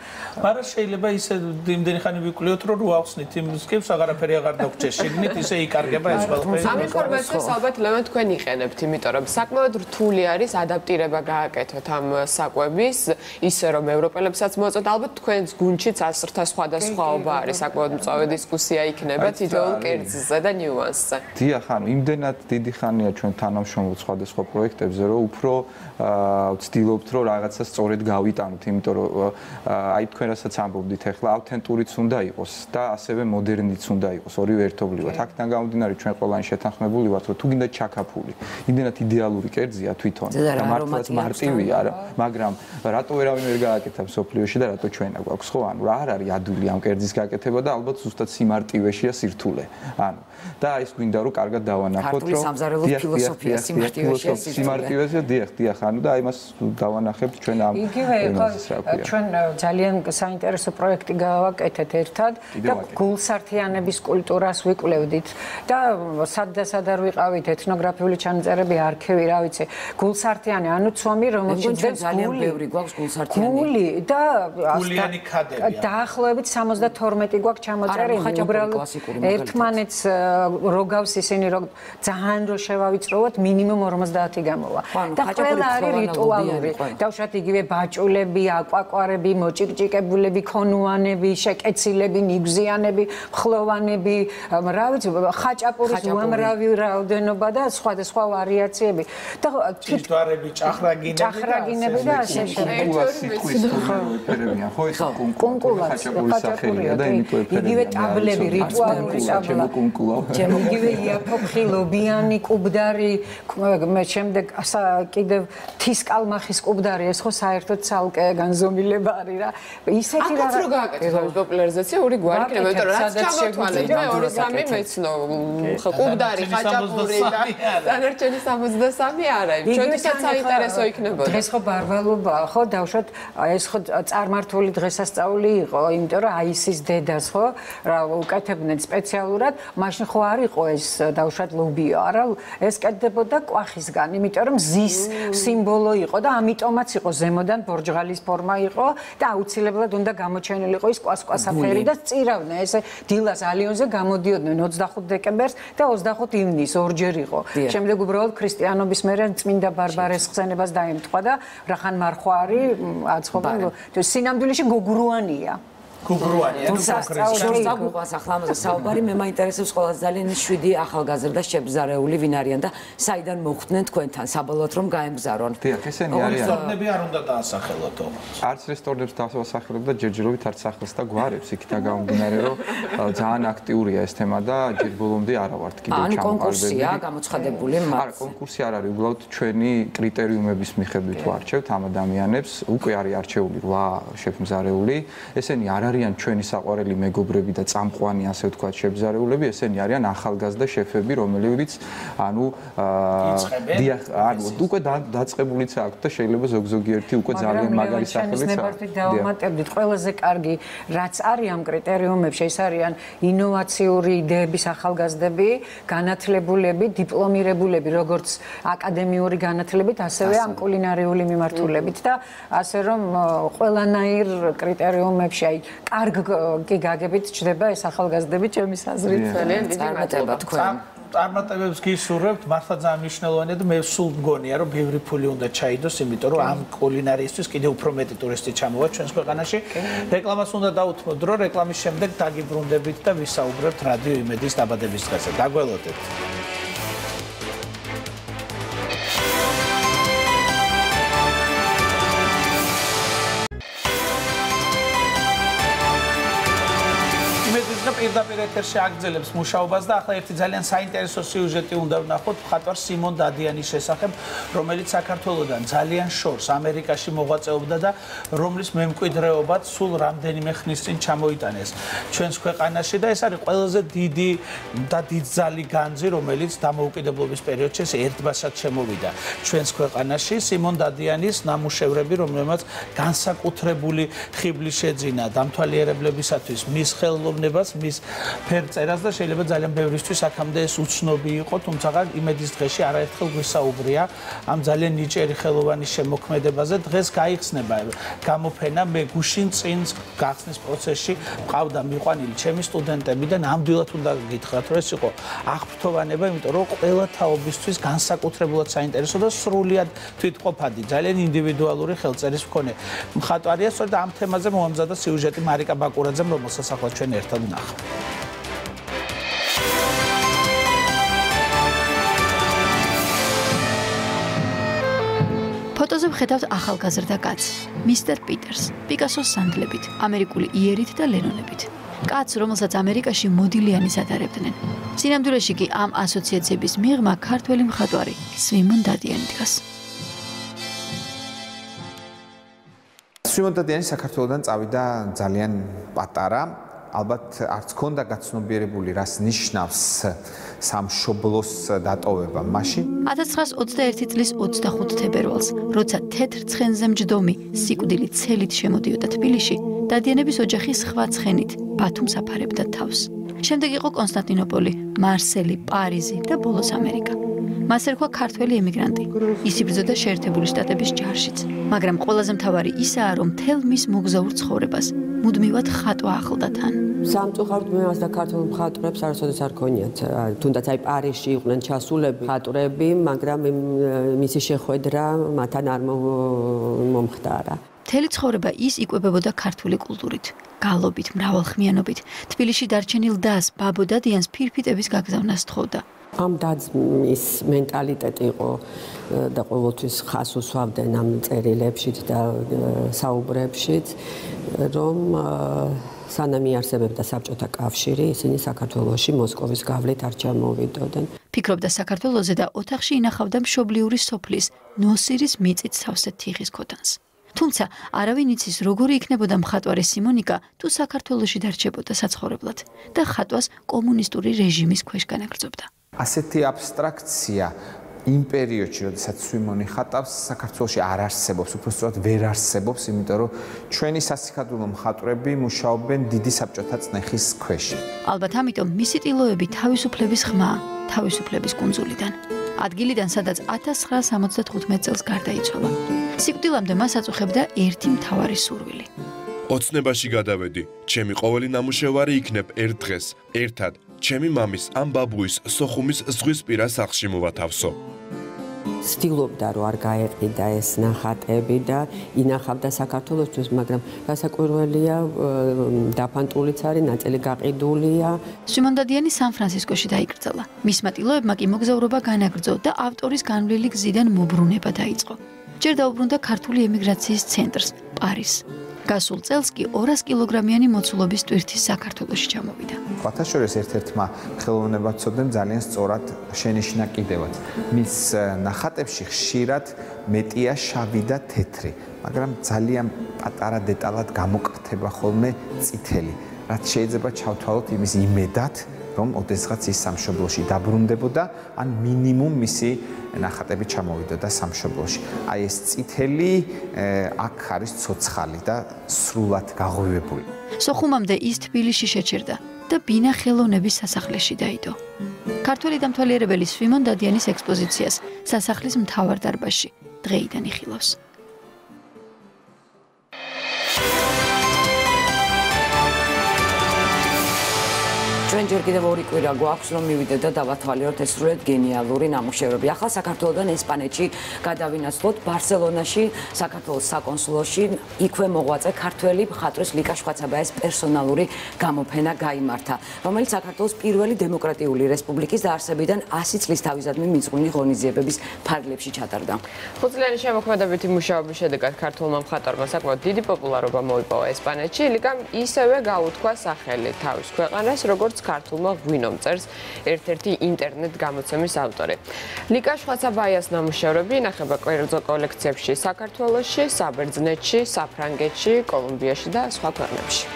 მაგრამ შეიძლება ისე იმდენი ხანი ვიკვლევთ, რომ ვახსნით იმ სკებს აღარაფერი აღარ დაგჭეს. შეგნით ისე იკარგება ეს ყველაფერი. ამ ინფორმაციას ალბათ ლევან თქვენ იყენებთ, იმიტომ რომ საკმაოდ რთული არის ადაპტირება გააკეთოთ ამ საკვების, ისე რომ ევროპელებსაც მოაწოდოთ. ალბათ თქვენს გუნდშიც ასრთა სხვადასხვაობა არის, საკმაოდ მწვავე დისკუსია იქნება თითოეულ კერძზე და ნიუანსზე. დიახ, ანუ იმდენად დიდი ხანია ჩვენ თანამშრომლობთ სხვადასხვა პროექტებზე, რომ უფრო ვცდილობთ, რომ რაღაცა სწორედ გავიტანოთ, იმიტომ რომ აი თქვენ რასაც ამბობდით ახლა, ავთენტურიც უნდა იყოს და ასევე მოდერნიც უნდა იყოს, ორივე ერთობლივად. აქედან გამომდინარე ჩვენ ყველანი შეთანხმებული ვართ, რომ თუ გინდა ჩაქაფული, იმდენად იდეალური კერძია თვითონ და მართლაც მარტივია, მაგრამ რატო ვერავინ ვერ გააკეთა მსოფლიოში და რატო ჩვენ აგვაქვს, ხო? ანუ რა არ არის ადვილი ამ კერძის გაკეთება და ალბათ ზუსტად სიმარტივეშია სირთულე. ანუ და ის გვინდა რომ კარგად დავანახოთ, რომ სამზარეულოს ფილოსოფია სიმარტივეშია სიმარტივეშია, დიახ, ანუ და იმას დავანახებთ ჩვენ ამ ჩვენ ძალიან საინტერესო პროექტი გავაკეთეთ ერთად და გულსართიანების კულტურას ვიკვლევდით და სად არ ვიყავით ეთნოგრაფიული ჩანაწერები, არქივი, რა ვიცი, გულსართიანი, ანუ ცომი, რომელშიც ძალიან ბევრი გვაქვს გულსართიანი. გული და გულიანი ქადები. დაახლოებით 72 გვაქვს ჩამოწერილი, უბრალოდ ერთმანეთს როგავს ისინი, რომ ძალიან რო შევავიწროვოთ, მინიმუმ 50 გამოვა. და ყველა არის რიტუალური. დავუშვათ იგივე ბაჭულები, აკვაკვარები, მოჭიკჭიკებულები, ქონუანები, შეკეცილები, ნიგზიანები, ხლოვანები, რა ვიცი, ხაჭაპურის უამრავი რაოდენობა და სხვადასხვა ვარიაციები. და თვითვარები, ჭახრაგინები და ასე შემდეგ. ხო, ეს კუნკულა ხაჭაპურის სახელია და იმიტომ ეფერებიან. იგივე ტაბლები, რიტუალური ტაბლა. იგივე იაფოფხი, ლობიანი, კუბდარი, მე შემდეგ კიდევ თისკალმახის კუბდარი, ეს ხო საერთოდ ცალკე განზომილება არის რა. ისეთი რა. აქაც რო გააკეთეთ პოპულარიზაცია, ორი გვარი იქნება, იმიტომ რომ რაც ჩამოთვალეთ, მე 2-3 მეცნო, კუბდარი, ხაჭაპური და დანარჩენი 63 არა. ჩვენთვისაც საინტერესო იქნებოდა. დღეს ხო ბარბალობაა, ხო, დავუშვათ, ეს ხო წარმართული დღესასწაული იყო, იმიტომ რომ აისის დედას ხო, რა უკეთებდნენ სპეციალურად, მაშინ ხო არ იყო ეს დავუშვათ ლობიო, არა, ეს კეთდებოდა კვახისგან, იმიტომ რომ ზის სიმბოლო იყო და ამიტომაც იყო ზემოდან ბორჯღალის ფორმა იყო და აუცილებლად უნდა გამოჩენილიყო ის კვასკვასაფერი და წირავდნენ ესე დილას ალიონზე გამოდიოდნენ 25 დეკემბერს და 25 ივნისს ორჯერ იყო. შემდეგ უბრალოდ ქრისტიანობის მერე წმინდა ბარბარეს ხსენებას დაემთხვა და რახან მარხვარი აცხობა სინამდვილეში გოგრუანია. გუგრუანია კონკრეტულად საუბარს ახლა ამაზე საუბარი მე მაინტერესებს ყველაზე ძალიან 7 ახალგაზრდა შებზარეული ვინ არიან და საიდან მოხვდნენ თქვენთან საბოლოოდ რომ გაემგზავრონ დიახ ესენი არიან რესტორნები არ უნდა დაასახელოთ არც რესტორნებს დაასახელოთ და ჯერჯერობით არც სახელს და გვარებს იქიდან გამომდინარე რომ ძალიან აქტიურია ეს თემა და ჯერ ბოლომდე არა ვართ კიდევ ჩამოყალიბებული კონკურსია გამოცხადებული არა კონკურსი არ არის უბრალოდ ჩვენი კრიტერიუმების მიხედვით ვარჩევთ ამ ადამიანებს უკვე არის არჩეული 8 შებზარეული ესენი არ არიან ჩვენი საყვარელი მეგობრები და წამყვანი ასე ვთქვათ შებზარეულები ესენი არიან ახალგაზრდა შეფები რომლებიც ანუ დიახ ანუ უკვე დაწყებულიც აქვთ და შეიძლება ზოგიერთი უკვე ძალიან მაგარი სახელიც ნებართვით დავამატებდით ყველაზე კარგი რაც არის ამ კრიტერიუმებში ეს არიან ინოვაციური იდეების ახალგაზრდები განათლებულები დიპლომირებულები როგორც აკადემიური განათლებით ასევე ამ კულინარიული მიმართულებით და ასე რომ ყველანაირ კრიტერიუმებში აი კარგ კი გაგებით ჩდება ეს ახალგაზრდები ჩემი აზრით ძალიან დიდი მადლობა თქვენ წარმატებებს გისურვებთ მართლა ძალიან მნიშვნელოვანია და მე სულ მგონია რომ ბევრი ფული უნდა ჩაიდოს იმიტომ რომ ამ კულინარიისთვის კიდევ უფრო მეტი ტურისტი ჩამოვა ჩვენს ქვეყანაში რეკლამას უნდა დაუთმოთ რომ რეკლამის შემდეგ დაგიბრუნდებით და ვისაუბრებთ რადიო იმედის დაბადების დღეზე დაგველოდეთ პირდაპირ ეთერში აგრძელებს მუშაობას და ახლა ერთი ძალიან საინტერესო სიუჟეტი უნდა ვნახოთ მხატვარ სიმონ დადიანის შესახებ, რომელიც საქართველოსდან ძალიან შორს ამერიკაში მოღვაწეობდა და რომლის მემკვიდრეობაც სულ რამდენიმე ხნის წინ ჩამოიტანეს ჩვენს ქვეყანაში და ეს არის ყველაზე დიდი და დიდძალი განძი, რომელიც დამოუკიდებლობის პერიოდში ერთბაშად შემოვიდა ჩვენს ქვეყანაში. სიმონ დადიანის ნამუშევრები, რომლებმაც განსაკუთრებული ხიბლი შეძინა დამთვალიერებლებისათვის მის ხელოვნებას მის ფერწერას და შეიძლება ძალიან ბევრისთვის აქამდე ეს უცნობი იყო, თუმცა იმედის დღეში არაერთხელ გვისაუბრია ამ ძალიან ნიჭიერი ხელოვანის შემოქმედებაზე. დღეს გაიხსნება გამოფენა მე გუშინ წინ გახსნის პროცესში მყავდა მიყვანილი ჩემი სტუდენტები და ნამდვილად უნდა გითხრათ, რომ ეს იყო აღფრთოვანება, იმიტომ რომ ყველა თაობისთვის განსაკუთრებულად საინტერესო და სრულიად თვითყოფადი, ძალიან ინდივიდუალური ხელწერის მქონე მხატვარია. სწორედ ამ თემაზე მოამზადა სიუჟეტი მარიკა ბაკურაძემ, რომელსაც ახლა ჩვენ ერთად ვნახავთ. ფოტოზე ვხედავთ ახალგაზრდა კაცს, მისტერ პიტერს, პიკასოს სანდლებით, ამერიკული იერით და ლენონებით. კაცს, რომელსაც ამერიკაში მოდილიანის ატარებდნენ. სინამდვილეში კი ამ ასოციაციების მიღმა ქართველი მხატვარი სიმონ დადიანი დგას. სიმონ დადიანი საქართველოსდან წავიდა ძალიან პატარა. ალბათ არც ქონდა გაცნობიერებული რას ნიშნავს სამშობლოს დატოვება მაშინ 1921 წლის 25 თებერვალს როცა თეთრ ცხენზე მჯდომი სიკვდილი ცელით შემოდიოდა თბილისში დადიანების ოჯახი სხვა ცხენით ბათუმს აფარებდა თავს შემდეგ იყო კონსტანტინოპოლი მარსელი პარიზი და ბოლოს ამერიკა მას ერქვა ქართველი ემიგრანტი ის იბრძოდა შეერთებული შტატების ჯარშიც მაგრამ ყველაზე მთავარი ისაა რომ მთელ მის მოგზაურ ცხოვრებას მუდმივად ხატვა ახლდა თან. სამწუხაროდ მე მას და ქართულ მხატვრებს არასოდეს არ ქონიათ. თუნდაც აი პარიზში იყვნენ ჩასულები მხატვრები, მაგრამ მისი შეხვედრა მათთან არ მომხდარა. მთელი ცხოვრება ის იკვებებოდა ქართული კულტურით, გალობით, მრავალხმიანობით. თბილისში დარჩენილ დას ბაბო დადიანს ფირფიტების გაგზავნას თხოვდა. ამ დadzის მენტალიტეტი იყო და ყოველთვის ხას უსვამდნენ ამ წერილებში და საუბრებში, რომ სანამ იარსებებდა საბჭოთა კავშირი, ისინი საქართველოში მოსკოვის გავლით არ ჩამოვიდოდნენ. ფიქრობდა საქართველოზე და ოთახში ინახავდა მშობლიური სოფლის ნოსირის მიწით სავსე თიხის ქოთანს. თუმცა არავინ იცის როგორი იქნებოდა მხატვარი სიმონიკა თუ საქართველოში დარჩებოდა საცხოვრებლად და ხატვას კომუნისტური რეჟიმის ქვეშ განაგრძობდა. ასეთი აბსტრაქცია იმ პერიოდში, როდესაც სიმონი ხატავს, საქართველოში არ არსებობს, უბრალოდ ვერ არსებობს, იმიტომ რომ ჩვენი სასიქადულო მხატვრები მუშაობენ დიდი საბჭოთა წნეხის ქვეშ. ალბათ ამიტომ მისი ტილოები თავისუფლების ხმაა, თავისუფლების კუნძულიდან. ადგილიდან, სადაც 1975 წელს გარდაიცვალა. სიკვდილამდე მას აწუხებდა ერთი მთავარი სურვილი. ოცნებაში გადავედი, ჩემი ყოველი ნამუშევარი იქნებ ერთ დღეს, ერთად ჩემი მამის ამ ბაბუის სოხუმის ზღვისპირა სახლში მოვათავსო. ცდილობდა რომ არ გაეყიდა ეს ნახატები და ინახავდა საქართველოსთვის, მაგრამ გასაკვირველია დაფანტულიც არის, ნაწილი გაყიდულია. სვიმონ დადიანი სან-ფრანცისკოში დაიკრძალა. მისმა ტილოებმა კი მოგზაურობა განაგრძო და ავტორის განვლილი გზიდან მობრუნება დაიწყო. ჯერ დაუბრუნდა ქართული ემიგრაციის ცენტრს, პარიზს. გასულ წელს კი 200 კილოგრამიანი მოცულობის ტვირთი საქართველოში ჩამოვიდა. ფათაშორის ერთ-ერთმა ხელოვნებაცოდნემ ძალიან სწორად შენიშნა კიდევაც. მის ნახატებში ხშირად მეტია შავი და თეთრი, მაგრამ ძალიან პატარა დეტალად გამოკრთება ხოლმე წითელი, რაც შეიძლება ჩავთვალოთ იმის იმედად, რომ ოდესღაც ის სამშობლოში დაბრუნდებოდა, ან მინიმუმ მისი ნახატები ჩამოვიდოდა სამშობლოში. აი ეს წითელი აქ არის ცოცხალი და სრულად გაღვივებული. სოხუმამდე ის თბილისში შეჩერდა და ბინა ხელოვნების სასახლეში დაიდო. ქართველი დამთვალიერებელი სვიმონ დადიანის ექსპოზიციას სასახლის მთავარ დარბაზში დღეიდან იხილავს. ჩვენ ჯერ კიდევ ორი კვირა გვაქვს, რომ მივიდეთ და დავათვალიეროთ ეს სრულიად გენიალური ნამუშევრები. ახლა საქართველოდან ესპანეთში გადავინაცვლოთ, ბარსელონაში, საქართველოს საკონსულოში, იქვე მოღვაწე ქართველი მხატვრის ლიკა შვაცაბაეს პერსონალური გამოფენა გაიმართა, რომელიც საქართველოს პირველი დემოკრატიული რესპუბლიკის დაარსებიდან 100 წლის თავისადმი მიწვრთნი ღონისძიებების ფარგლებში ჩატარდა. ხუთწლიანი შემოქმედებითი მუშაობის შედეგად ქართულმა მხატვარმა საკმაოდ დიდი პოპულარობა მოიპოვა ესპანეთში. ლიკამ ისევე გაუთქვა სახელი თავის ქვეყანას, როგორც ქართულმა ღვინომ წერს ერთ-ერთი ინტერნეტ გამოცემის ავტორი. ლიკა შვაცაბაიას ნამუშევრები ინახება კერძო კოლექციებში საქართველოში, საბერძნეთში, საფრანგეთში, კოლუმბიაში და სხვა ქვეყნებში.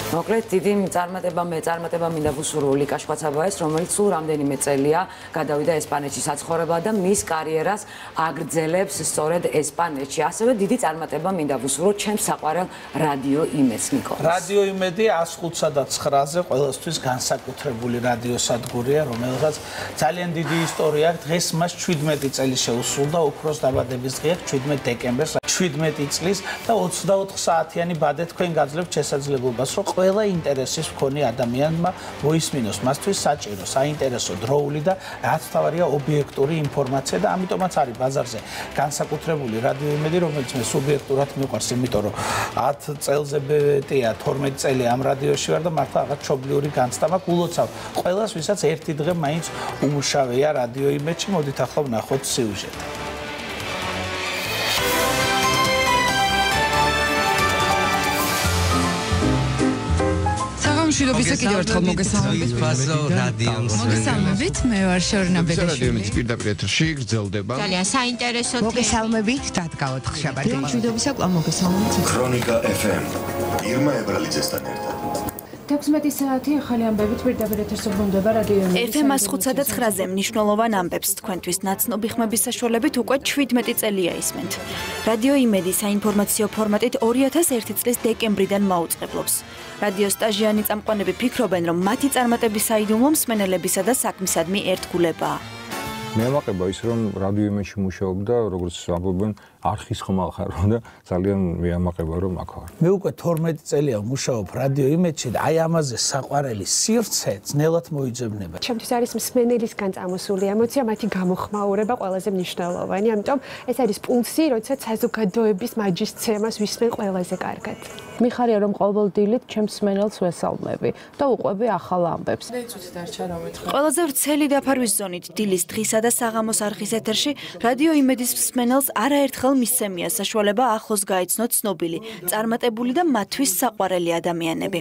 მოკლედ დიდი წარმატება მინდა ვუსურვო ლიკა შვაცაბაეს, რომელიც სულ რამდენიმე წელია გადავიდა ესპანეთში საცხოვრებლად და მის კარიერას აგრძელებს სწორედ ესპანეთში. ასევე დიდი წარმატება მინდა ვუსურვო ჩემს საყვარელ რადიო იმედს, ნიკო. რადიო იმედი 105.9-ზე ყველასთვის განსაკუთრებული რადიოსადგურია, რომელსაც ძალიან დიდი ისტორია აქვს. დღეს მას 17 წელი შეუსრულდა, უფროს დაბადების დღეა 17 დეკემბერს, 17 წლის და 24 საათიანი ბადე თქვენ გაძლევთ შესაძლებლობას, რომ ყველა ინტერესის მქონე ადამიანმა მოისმინოს მასთვის საჭირო, საინტერესო, დროული და რაც თავარია ობიექტური ინფორმაცია და ამიტომაც არის ბაზარზე განსაკუთრებული რადიო იმედი, რომელიც მე სუბიექტურად მიყვარს, იმიტომ რომ 10 წელზე მეტია 12 წელი ამ რადიოში ვარ და მართლა რაღაც მშობლიური განცდა მაქვს. ულოცავ ყველას, ვისაც ერთი დღე მაინც უმუშავეა რადიო იმედში. მოდით ახლა ვნახოთ სიუჟეტი. მშვიდობისა კიდევ ერთხელ მოგესალმებით. მოგესალმებით, მე ვარ შორნა ბეგაშვილი. პირდაპირ ეთერში გრძელდება. ძალიან საინტერესო თემა. მოგესალმებით, დადგავთ ხშაბათი. მშვიდობისა კვლავ მოგესალმებით. ქრონიკა FM. ირმა ებრალიძესთან ერთად. 16 საათი ახალი ამბებით პირდაპირ ეთერში ბრუნდება რადიო იმედი. FM 105.9-ზე მნიშვნელოვან ამბებს თქვენთვის ნაცნობი ხმების საშუალებით უკვე 17 წელია ისმენთ. რადიო იმედი საინფორმაციო ფორმატით 2001 წლის დეკემბრიდან მაუწყებლობს. რადიო სტაჟიანი წამყვანები ფიქრობენ, რომ მათი წარმატების საიდუმლო მსმენელებისა და საქმისადმი ერთგულებაა. მე ვაყება ის, რომ რადიო იმედში მუშაობდა, როგორც ამბობენ, არხის ხმალხარო და ძალიან მეამაყება, რომ აქ ვარ. მე უკვე 12 წელია მუშაობ რადიო იმედში და აი ამაზე საყვარელი სივრცე ძნელად მოიძებნება. ჩემთვის არის მსმენელისგან წამოსული ემოცია, მათი გამოხმაურება ყველაზე მნიშვნელოვანი. ამიტომ ეს არის პუნქტი, როდესაც საზოგადოების მაჯისცემას ვისმენ ყველაზე კარგად. მიხარია რომ ყოველდღიურად ჩემს მსმენელს ვესალმები და უყვები ახალ ამბებს. მე იცით დარჩა რომ ეთქვა. ყველაზე ვრცელი დაფარვის ზონით დილის დღისა და საღამოს არხის ეთერში რადიო იმედის მსმენელს არაერთხელ მისცემია საშუალება ახლოს გაიცნოთ ცნობილი, წარმატებული და მათთვის საყვარელი ადამიანები.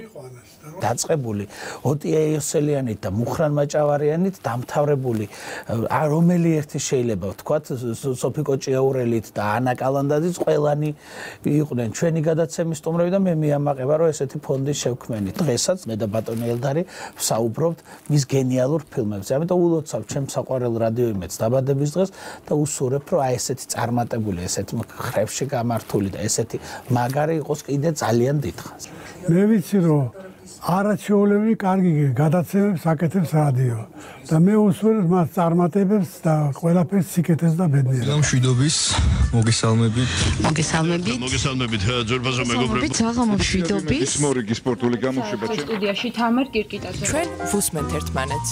დაწყებული ოტია იოსელიანით და მუხრან მაჭავარიანით დამთავრებული რომელი ერთი შეიძლება ვთქვათ სოფიკო ჭიაურელით და ანა კალანდაძის ყველანი იყვნენ ჩვენი გადაცემის სტუმრები და მე მიამაყება რომ ესეთი ფონდი შევქმნით. დღესაც მე და ბატონი ელდარი ვსაუბრობთ მის გენიალურ ფილმებზე. ამიტომ ულოცავ ჩემს საყვარელ რადიო იმედს დაბადების დღეს და უსურებ რომ აი ესეთი წარმატებული, ესეთი ხრებში გამართული და ესეთი მაგარი იყოს კიდე ძალიან დიდხანს. მე ვიცი რომ არაჩვეულებრივი კარგი გადაცემებს აკეთებს რადიო და მე უსურვებ მას წარმატებებს და ყველაფერს სიკეთეს და ბედნიერებას. მშვიდობის, მოგესალმებით. მოგესალმებით, ძვირფასო მეგობრებო. მშვიდობის. მორიგი სპორტული გამოშვება სტუდიაში თამარ კირკიტაძე. ჩვენ ვუსმენთ ერთმანეთს.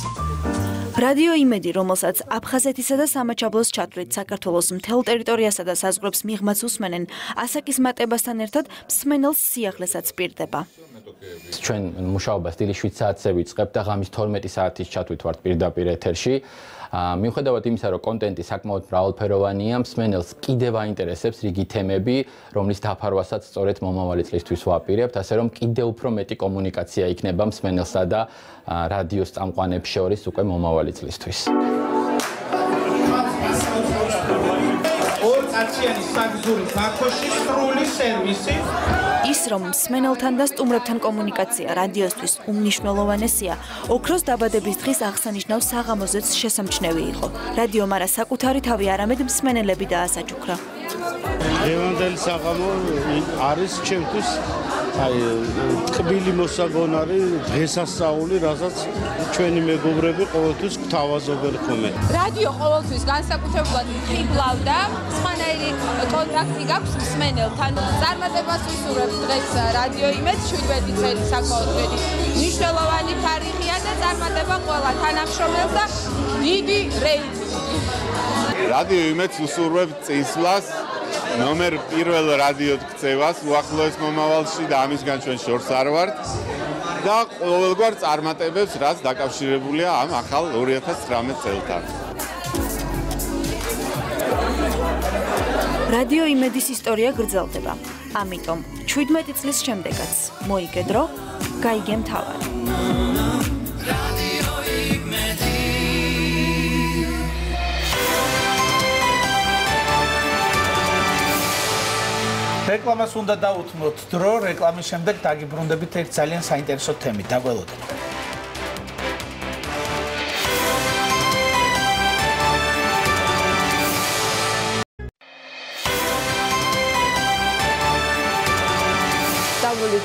რადიო იმედი, რომელსაც აფხაზეთისა და სამაჩაბლოს ჩათვლით საქართველოს მთელ ტერიტორიასა და საზღვრებს მიღმაც უსმენენ, ასაკის მატებასთან ერთად მსმენელს სიახლესაც პირდება. ჩვენ მუშაობას დილის 7 საათზე ვიწყებთ და ღამის 12 საათის ჩათვლით ვართ პირდაპირ ეთერში. მიუხედავად იმისა, რომ კონტენტი საკმაოდ მრავალფეროვანია, მსმენელს კიდევ აინტერესებს რიგი თემები, რომლის დაფარვასაც სწორედ მომავალი წლისთვის ვაპირებთ, ასე რომ კიდევ უფრო მეტი კომუნიკაცია იქნება მსმენელსა და რადიოს წამყვანებს შორის უკვე მომავალი წლისთვის. ის რომ მსმენელთან და სტუმრებთან კომუნიკაცია რადიოსთვის უმნიშვნელოვანესია, ოქროს დაბადების დღის აღსანიშნავ საღამოზეც შესამჩნევი იყო. რადიომ არა საკუთარი თავი, არამედ მსმენელები დაასაჩუქრა. დღევანდელი საღამო არის ჩემთვის ტკბილი მოსაგონარი დღესასწაული, რასაც ჩვენი მეგობრები ყოველთვის გვთავაზობენ ხოლმე. რადიო ყოველთვის განსაკუთრებულად ხიბლავდა, სხვანაირი კონტაქტი გაქვს მსმენელთან. წარმატებას ვისურვებთ დღეს რადიო იმედს 17 წელი საკმაოდ მნიშვნელოვანი თარიღია და წარმატება ყველა თანამშრომელს და დიდი რეიტინგი. რადიო იმედს ვისურვებთ წინსვლას. ნომერ პირველ რადიო ქცევას უახლოეს მომავალში და ამისგან ჩვენ შორს არ ვართ და ყოველგვარ წარმატებებს, რაც დაკავშირებულია ამ ახალ 2019 წელთან. რადიო იმედის ისტორია გრძელდება. ამიტომ 17 წლის შემდეგაც მოიგე დრო, გაიგე მთავარი. რეკლამას უნდა დაუთმოთ დრო, რეკლამის შემდეგ დაგიბრუნდებით ერთ ძალიან საინტერესო თემით. დაგველოდებით.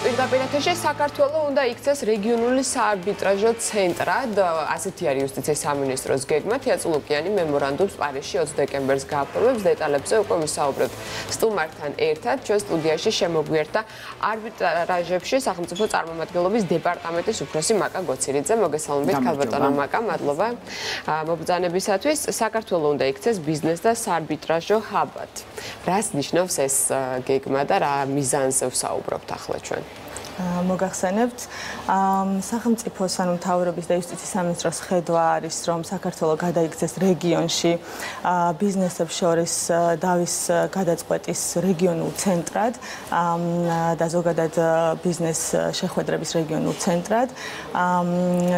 პირდაპირ ეთერში საქართველოს უნდა იქცეს რეგიონული საარბიტრაჟო ცენტრად. ასეთი არის იუსტიციის სამინისტროს გეგმა. თეატ ლუკიანი მემორანდუმს პარიზში 20 დეკემბერს გააფორმებს. დეტალებზე უკვე ვისაუბრებთ სტუმართან ერთად. ჩვენ სტუდიაში შემოგვიერთდა არბიტრაჟებში სახელმწიფო წარმომადგენლობის დეპარტამენტის უფროსი მაკა გოცირიძე. მოგესალმებით, ქალბატონო მაკა, მადლობა მობრძანებისათვის. საქართველოს უნდა იქცეს ბიზნეს და საარბიტრაჟო ჰაბად. რას ნიშნავს ეს გეგმა და რა მიზანზე ვსაუბრობთ ახლა ჩვენ? მოგახსენებთ, სახელმწიფოს ანუ მთავრობის და იუსტიციის სამინისტროს ხედვა არის, რომ საქართველოს გადაიქცეს რეგიონში ბიზნესებს შორის დავის გადაწყვეტის რეგიონულ ცენტრად და ზოგადად ბიზნეს შეხვედრების რეგიონულ ცენტრად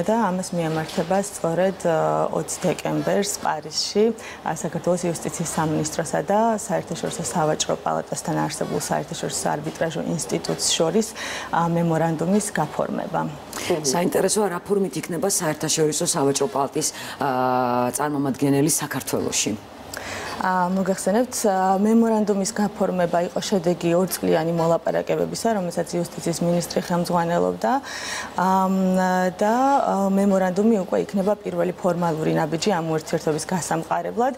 და ამას მიემართება სწორედ 20 დეკემბერს პარიზში საქართველოს იუსტიციის სამინისტროსა და საერთაშორისო სავაჭრო პალატასთან არსებულ საერთაშორისო არბიტრაჟო ინსტიტუტს შორის მემორანდუმის გაფორმება. საინტერესოა, რა ფორმით იქნება საერთაშორისო სავაჭრო პალატის წარმომადგენელი საქართველოში? მოგახსენებთ, მემორანდუმის გაფორმება იყო შედეგი 2 წლიანი მოლაპარაკებებისა, რომელსაც იუსტიციის მინისტრი ხელმძღვანელობდა და მემორანდუმი უკვე იქნება პირველი ფორმალური ნაბიჯი ამ ურთიერთობის გასამყარებლად.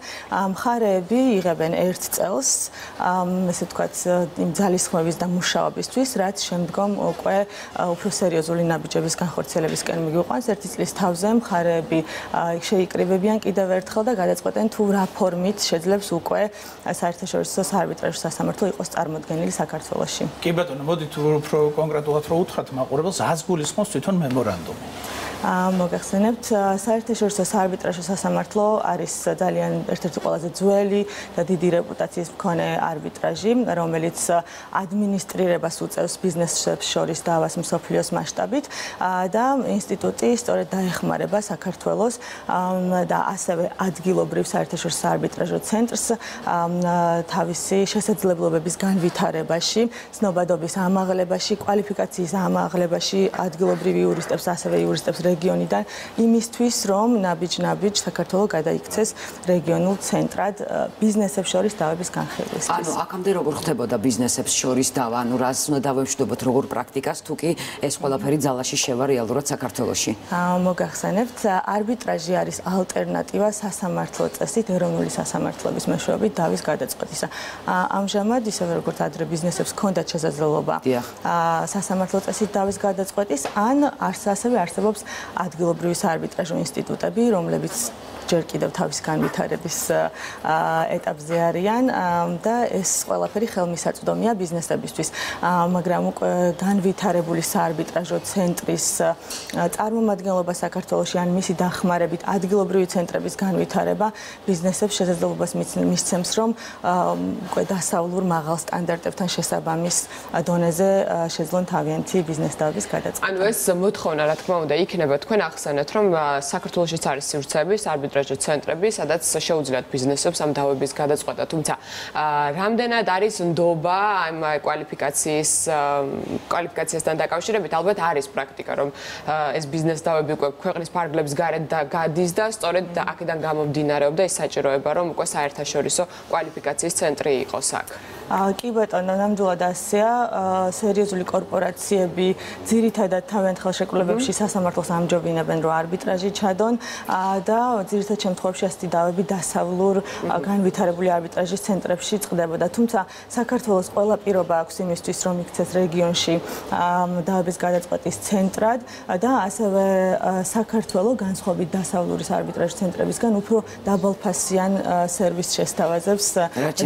მხარეები იღებენ 1 წელს, ესე ვთქვათ, იმ ძალისხმევის და მუშაობისთვის, რაც შემდგომ უკვე უფრო სერიოზული ნაბიჯების განხორციელებისკენ მიგვიყვანს. 1 წლის თავზე მხარეები შეიკრიბებიან კიდევ ერთხელ და გადაწყვეტენ თუ რა ფორმით შეძლებს უკვე საერთაშორისო საარბიტრაჟო სასამართლო იყოს წარმოდგენილი საქართველოში. კი ბატონო, მოდით უფრო კონკრეტულად რო უთხრათ მაყურებელს, ას გულისხმობს თვითონ მემორანდუმი. მოგახსენებთ, საერთაშორისო საარბიტრაჟო სასამართლო არის ძალიან ერთ-ერთი ყველაზე ძველი და დიდი რეპუტაციის მქონე არბიტრაჟი, რომელიც ადმინისტრირებას უწევს ბიზნესებს შორის დავას მსოფლიოს მასშტაბით და ინსტიტუტი სწორედ დაეხმარება საქართველოს და ასევე ადგილობრივ საერთაშორისო საარბიტრაჟო ცენტრს თავისი შესაძლებლობების განვითარებაში, ცნობადობის ამაღლებაში, კვალიფიკაციის ამაღლებაში ადგილობრივ იურისტებს, ასევე იურისტებს რეგიონიდან იმისთვის, რომ ნაბიჯ-ნაბიჯ საქართველოს გადაიქცეს რეგიონულ ცენტრად ბიზნესებს შორის დავების განხილვისთვის. ანუ აქამდე როგორ ხდებოდა ბიზნესებს შორის დავა? ანუ რას უნდა დავემშვიდობოთ, როგორ პრაქტიკას, თუ კი ეს ყველაფერი ძალაში შევა რეალურად საქართველოში? მოგახსენებთ, არბიტრაჟი არის ალტერნატივა სასამართლო წესით ეროვნული სასამართლოების მეშვეობით დავის გადაწყვეტისა. ამჟამად ისევე როგორც ადრე ბიზნესებს ჰქონდათ შესაძლებლობა სასამართლო წესით დავის გადაწყვეტის, ან ასევე არსებობს ადგილობრივი საარბიტრაჟო ინსტიტუტები, რომლებიც ჯერ კიდევ თავის განვითარების ეტაპზე არიან და ეს ყველაფერი ხელმისაწვდომია ბიზნესებისთვის. მაგრამ უკვე განვითარებული საარბიტრაჟო ცენტრის წარმომადგენლობა საქართველოში ან მისი დახმარებით ადგილობრივი ცენტრების განვითარება ბიზნესებს შესაძლებლობას მისცემს, რომ უკვე დასავლურ მაღალ სტანდარტებთან შესაბამის დონეზე შეძლონ თავიანთი ბიზნესდავების გადაწყვეტა. ანუ ეს მოთხოვნა, რა თქმა უნდა, იქნება თქვენ ახსენეთ, რომ საქართველოშიც არის სივრცეები საარბიტრაჟო ცენტრები, სადაც შეუძლიათ ბიზნესებს ამ დავების გადაწყვეტა. თუმცა რამდენად არის ნდობა ამ კვალიფიკაციასთან დაკავშირებით, ალბათ არის პრაქტიკა, რომ ეს ბიზნეს დავები უკვე ქვეყნის ფარგლებს გარეთ გადის და სწორედ აქედან გამომდინარეობდა ეს საჭიროება, რომ უკვე საერთაშორისო კვალიფიკაციის ცენტრი იყოს აქ. კი ბატონო, ნამდვილად ასეა. სერიოზული კორპორაციები ძირითადად თავიანთ ხელშეკრულებებში სასამართლოს ამჯობინებენ, რომ არბიტრაჟი ჩადონ და ძირითადად შემთხვევებში ასეთი დავები დასავლურ განვითარებული არბიტრაჟის ცენტრებში წყდებოდა. თუმცა საქართველოს ყველა პირობა აქვს იმისთვის, რომ იქცეს რეგიონში დავების გადაწყვეტის ცენტრად და ასევე საქართველოს განსხვავებით დასავლური არბიტრაჟის ცენტრებისგან უფრო დაბალფასიან სერვისს შესთავაზებს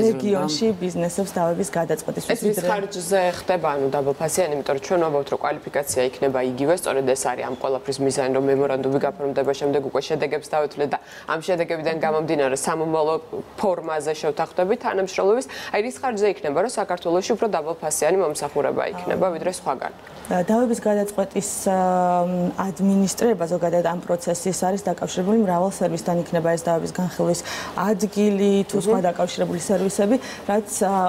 რეგიონში ბიზნესებს დავების გადაწყვეტისთვის. ეს რის ხარჯზე ხდება, ანუ დაბალფასიანი, იმიტომ რომ ჩვენ ვაბავთ, რომ კვალიფიკაცია იქნება იგივე, სწორედ ეს არის ამ ყველაფრის მიზანი, რომ მემორანდუმი გაფორმდება, შემდეგ უკვე შედეგებს დავეთვლეთ და ამ შედეგებიდან გამომდინარე სამომავლო ფორმაზე შევთანხმდებით თანამშრომლობის. აი რის ხარჯზე იქნება, რომ საქართველოში უფრო დაბალფასიანი მომსახურება იქნება, ვიდრე სხვაგან. დავების გადაწყვეტის ადმინისტრირება ზოგადად ამ პროცესის არის დაკავშირებული მრავალ სერვისთან, იქნება ეს დავების განხილვის ადგილი თუ სხვა დაკავშირებული სერვისები, რაც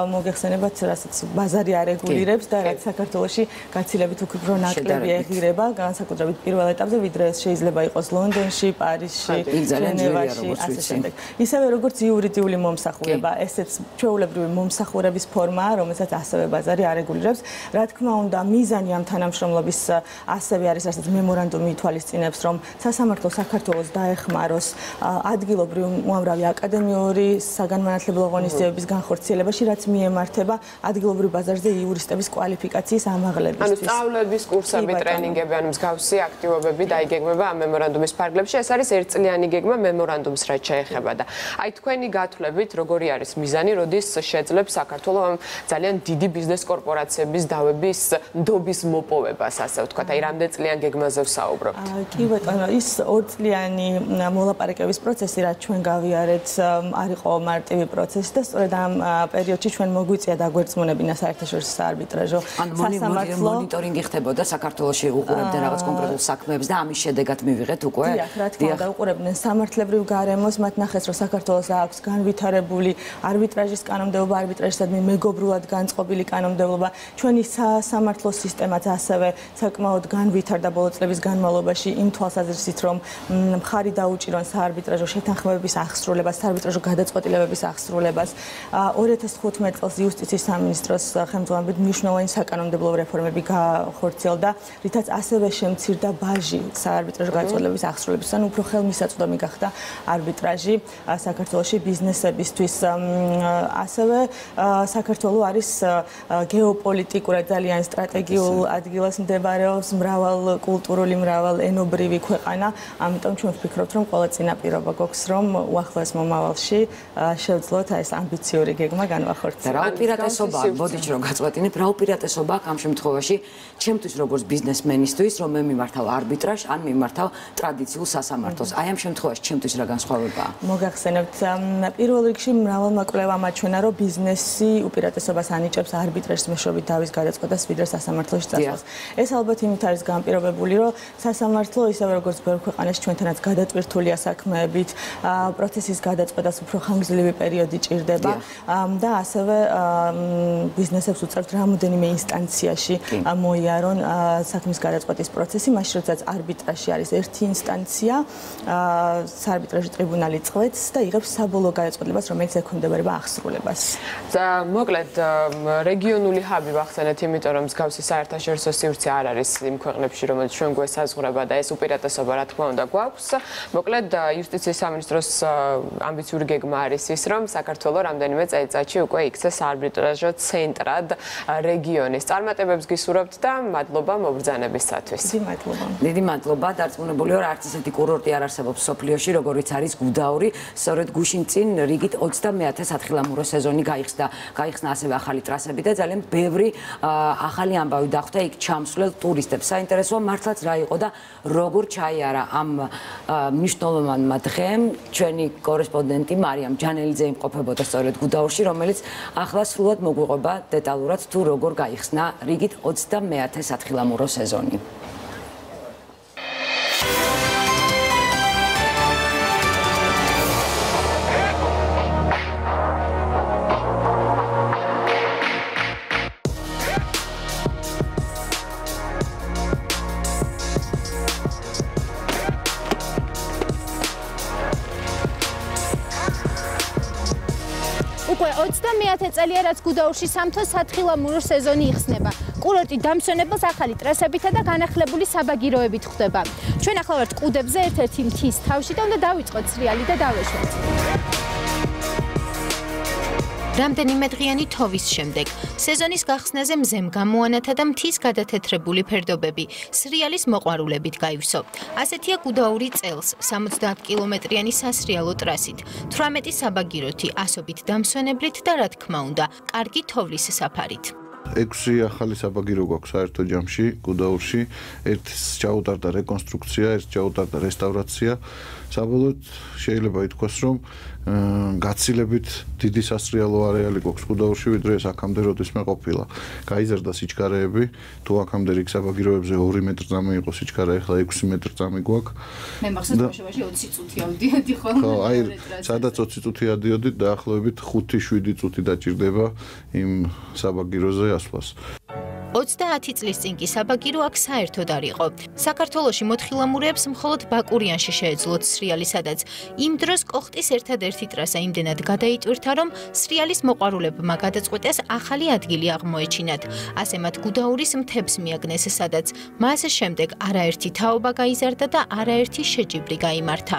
მოგეხსენებათ, რასაც ბაზარი არეგულირებს და რაც საქართველოში გაცილებით უფრო ნაკლები ეღირება, განსაკუთრებით პირველ ეტაპზე, ვიდრე ეს შეიძლება იყოს ლონდონში, პარიზში, ჟენევაში, ასე შემდეგ. ისევე როგორც იურიდიული მომსახურება, ესეც ჩვეულებრივი მომსახურების ფორმაა, რომელსაც ასევე ბაზარი არეგულირებს. რა თქმა უნდა, მიზანი ამ თანამშრომლობის ასევე არის, რასაც მემორანდუმი ითვალისწინებს, რომ სასამართლო საქართველოს დაეხმაროს ადგილობრივი უამრავი აკადემიური საგანმანათლებლო ღონისძიებების განხორციელებაში, რაც მიემართება ადგილობრივ ბაზარზე იურისტების კვალიფიკაციის ამაღლებისთვის. ანუ სწავლების კურსები, ტრენინგები, ანუ მსგავსი აქტივობები დაიგეგმება ამ მემორანდუმის ფარგლებში. ეს არის ერთწლიანი გეგმა მემორანდუმს რაც შეეხება და აი თქვენი გათვლებით, როგორი არის მიზანი, როდის შეძლებს საქართველოს ამ ძალიან დიდი ბიზნეს კორპორაციების დავების ნდობის მოპოვებას, ასე ვთქვათ, აი რამდენ წლიან გეგმაზე ვსაუბრობთ? კი ბატონო, ის 2 წლიანი მოლაპარაკების პროცესი, რაც ჩვენ გავიარეთ, არ იყო მარტივი პროცესი და სწორედ ამ პერიოდში ჩვენ მოგვიწია დაგვერწმუნებინა საერთაშორისო საარბიტრაჟო სასამართლო მონიტორინგი ხდებოდა საქართველოში უყურებდნენ რაღაც კონკრეტულ საქმეებს და ამის შედეგად მივიღეთ უკვე. დიახ, რა თქმა უნდა, უყურებდნენ სამართლებრივ გარემოს, მათ ნახეს, რომ საქართველოს აქვს განვითარებული არბიტრაჟის კანონმდებლობა, არბიტრაჟისადმი მეგობრულად განწყობილი კანონმდებლობა. ჩვენი სასამართლო სისტემაც ასევე საკმაოდ განვითარდა ბოლო წლების განმავლობაში იმ თვალსაზრისით, რომ მხარი დაუჭირონ საარბიტრაჟო შეთანხმებების აღსრულებას, საარბიტრაჟო გადაწყვეტილებების აღსრულებას. 2015 წელს იუსტიციის სამინისტროს ხელმძღვანელობით მნიშვნელოვანი საკანონმდებლო რეფორმები გახორციელდა, რითაც ასევე შემცირდა ბაჟი საარბიტრაჟო გადაწყვეტილებების აღსრულებისთვის, ანუ უფრო ხელმისაწვდომი გახდა არბიტრაჟი საქართველოში ბიზნესებისთვის. ასევე საქართველო არის გეოპოლიტიკურად ძალიან სტრატეგიულ ადგილას მდებარეობს, მრავალ კულტურული, მრავალ ენობრივი ქვეყანა, ამიტომ ჩვენ ვფიქრობთ, რომ ყველა წინაპირობა გვაქვს, რომ უახლოეს მომავალში შევძლოთ ეს ამბიციური გეგმა განვახორციელოთ. რა უპირატესობა, მოდით რომ გაწყვეტინებ, რა უპირატესობა აქვს ამ შემთხვევაში ჩემთვის როგორც ბიზნესმენისთვის, რომ მე მიმართავ არბიტრაჟს, ან მიმართავ ტრადიციულ სასამართლოს. აი ამ შემთხვევაში ჩემთვის რა განსხვავებაა? მოგახსენებთ, პირველ რიგში მრავალმა კვლევამ აჩვენა, რომ ბიზნესი უპირატესობას ანიჭებს არბიტრაჟის მეშვეობით დავის გადაწყვეტას, ვიდრე სასამართლოში წასვლას. ეს ალბათ იმით არის განპირობებული, რომ სასამართლო ისევე როგორც ბევრ ქვეყანაში ჩვენთანაც გადატვირთულია საქმეებით, პროცესის გადაწყვეტას უფრო ხანგრძლივი პერიოდი ჭირდება და ასევე ბიზნესებს უწევთ რამოდენიმე ინსტანციაში მოიარონ საქმის გადაწყვეტის პროცესი, მაშინ როდესაც არბიტრაჟი არის ერთი ინსტანცია, საარბიტრაჟი ტრიბუნალი წყვეტს და იღებს საბოლოო გადაწყვეტილებას, რომელიც ექვემდებარება აღსრულებას. მოკლედ რეგიონული ჰაბი ვახსენეთ, იმიტომ რომ მსგავსი საერთაშორისო სივრცე არ არის იმ ქვეყნებში, რომელიც ჩვენ გვესაზღვრება და ეს უპირატესობა რა თქმა უნდა გვაქვს. მოკლედ იუსტიციის სამინისტროს ამბიციური გეგმა არის ის, რომ საქართველოს რამდენიმე წელიწადში უკვე იქცეს საარბიტრაჟო ცენტრად რეგიონის. წარმატებებს გისურვებთ და მადლობა მობრძანებისათვის. დიდი მადლობა. დარწმუნებული ვარ, არც ისეთი კურორტი არ არსებობს სოფლიოში, როგორიც არის გუდაური. სწორედ გუშინ წინ რიგით 29 სათხილამურო სეზონი გაიხსნა ასევე ახალი ტრასები და ძალიან ბევრი ახალი ამბავი დახვდა იქ ჩამსვლელ ტურისტებს. საინტერესოა მართლაც რა იყო და როგორ ჩაიარა ამ მნიშვნელოვანმა დღემ ჩვენი კორესპონდენტი მარიამ ჯანელიძე იმყოფებოდა სწორედ გუდაურში, რომელიც ახლა სრულად მოგვიყვება დეტალურად თუ როგორ გაიხსნა რიგით 29 სათხილამურო სეზონი. უკვე 29 წელია, რაც გუდაურში სამთო სათხილამურო სეზონი იხსნება. კურორტი დამსვენებელს ახალი ტრასებითა და განახლებული საბაგიროებით ხვდება. ჩვენ ახლა ვართ კუდებზე, ერთ-ერთი მთის თავში და უნდა დავიწყოთ სრიალი და დავეშვათ. რამდენიმე დღიანი თოვის შემდეგ სეზონის გახსნაზე მზემ გამოანათა და მთის გადათეთრებული ფერდობები სრიალის მოყვარულებით გაივსო. ასეთია გუდაური წელს 70 კილომეტრიანი სასრიალო ტრასით, 18 საბაგიროთი, ასობით დამსვენებლით და რა თქმა უნდა, კარგი თოვლის საფარით. 6 ახალი საბაგირო გვაქვს საერთო ჯამში გუდაურში, ერთს ჩაუტარდა რეკონსტრუქცია, ერთს ჩაუტარდა რესტავრაცია. საბოლოოდ შეიძლება ითქვას, რომ გაცილებით დიდი სასრიალო არეალი გვაქვს გუდაურში, ვიდრე აქამდე როდესმე ყოფილა. გაიზარდა სიჩქარეები, თუ აქამდე რიგ საბაგიროებზე 2 მეტრწამი იყო სიჩქარე, ახლა 6 მეტრწამი გვაქვს. მე მახსოვს ბავშვობაში 20 წუთი ავდიოდი ხოლმე. ხო, აი, სადაც 20 წუთი ავდიოდით, დაახლოებით 5-7 წუთი დაჭირდება იმ საბაგიროზე ასვლას. 30 წლის წინ კი საბაგირო აქ საერთოდ არ იყო. საქართველოში მოთხილამურეებს მხოლოდ ბაკურიანში შეეძლოთ სრიალი, სადაც იმ დროს კოხტის ერთადერთი ტრასა იმდენად გადაიტვირთა, რომ სრიალის მოყვარულებმა გადაწყვეტეს ახალი ადგილი აღმოეჩინათ. ასე მათ გუდაურის მთებს მიაგნეს, სადაც მას შემდეგ არაერთი თაობა გაიზარდა და არაერთი შეჯიბრი გაიმართა.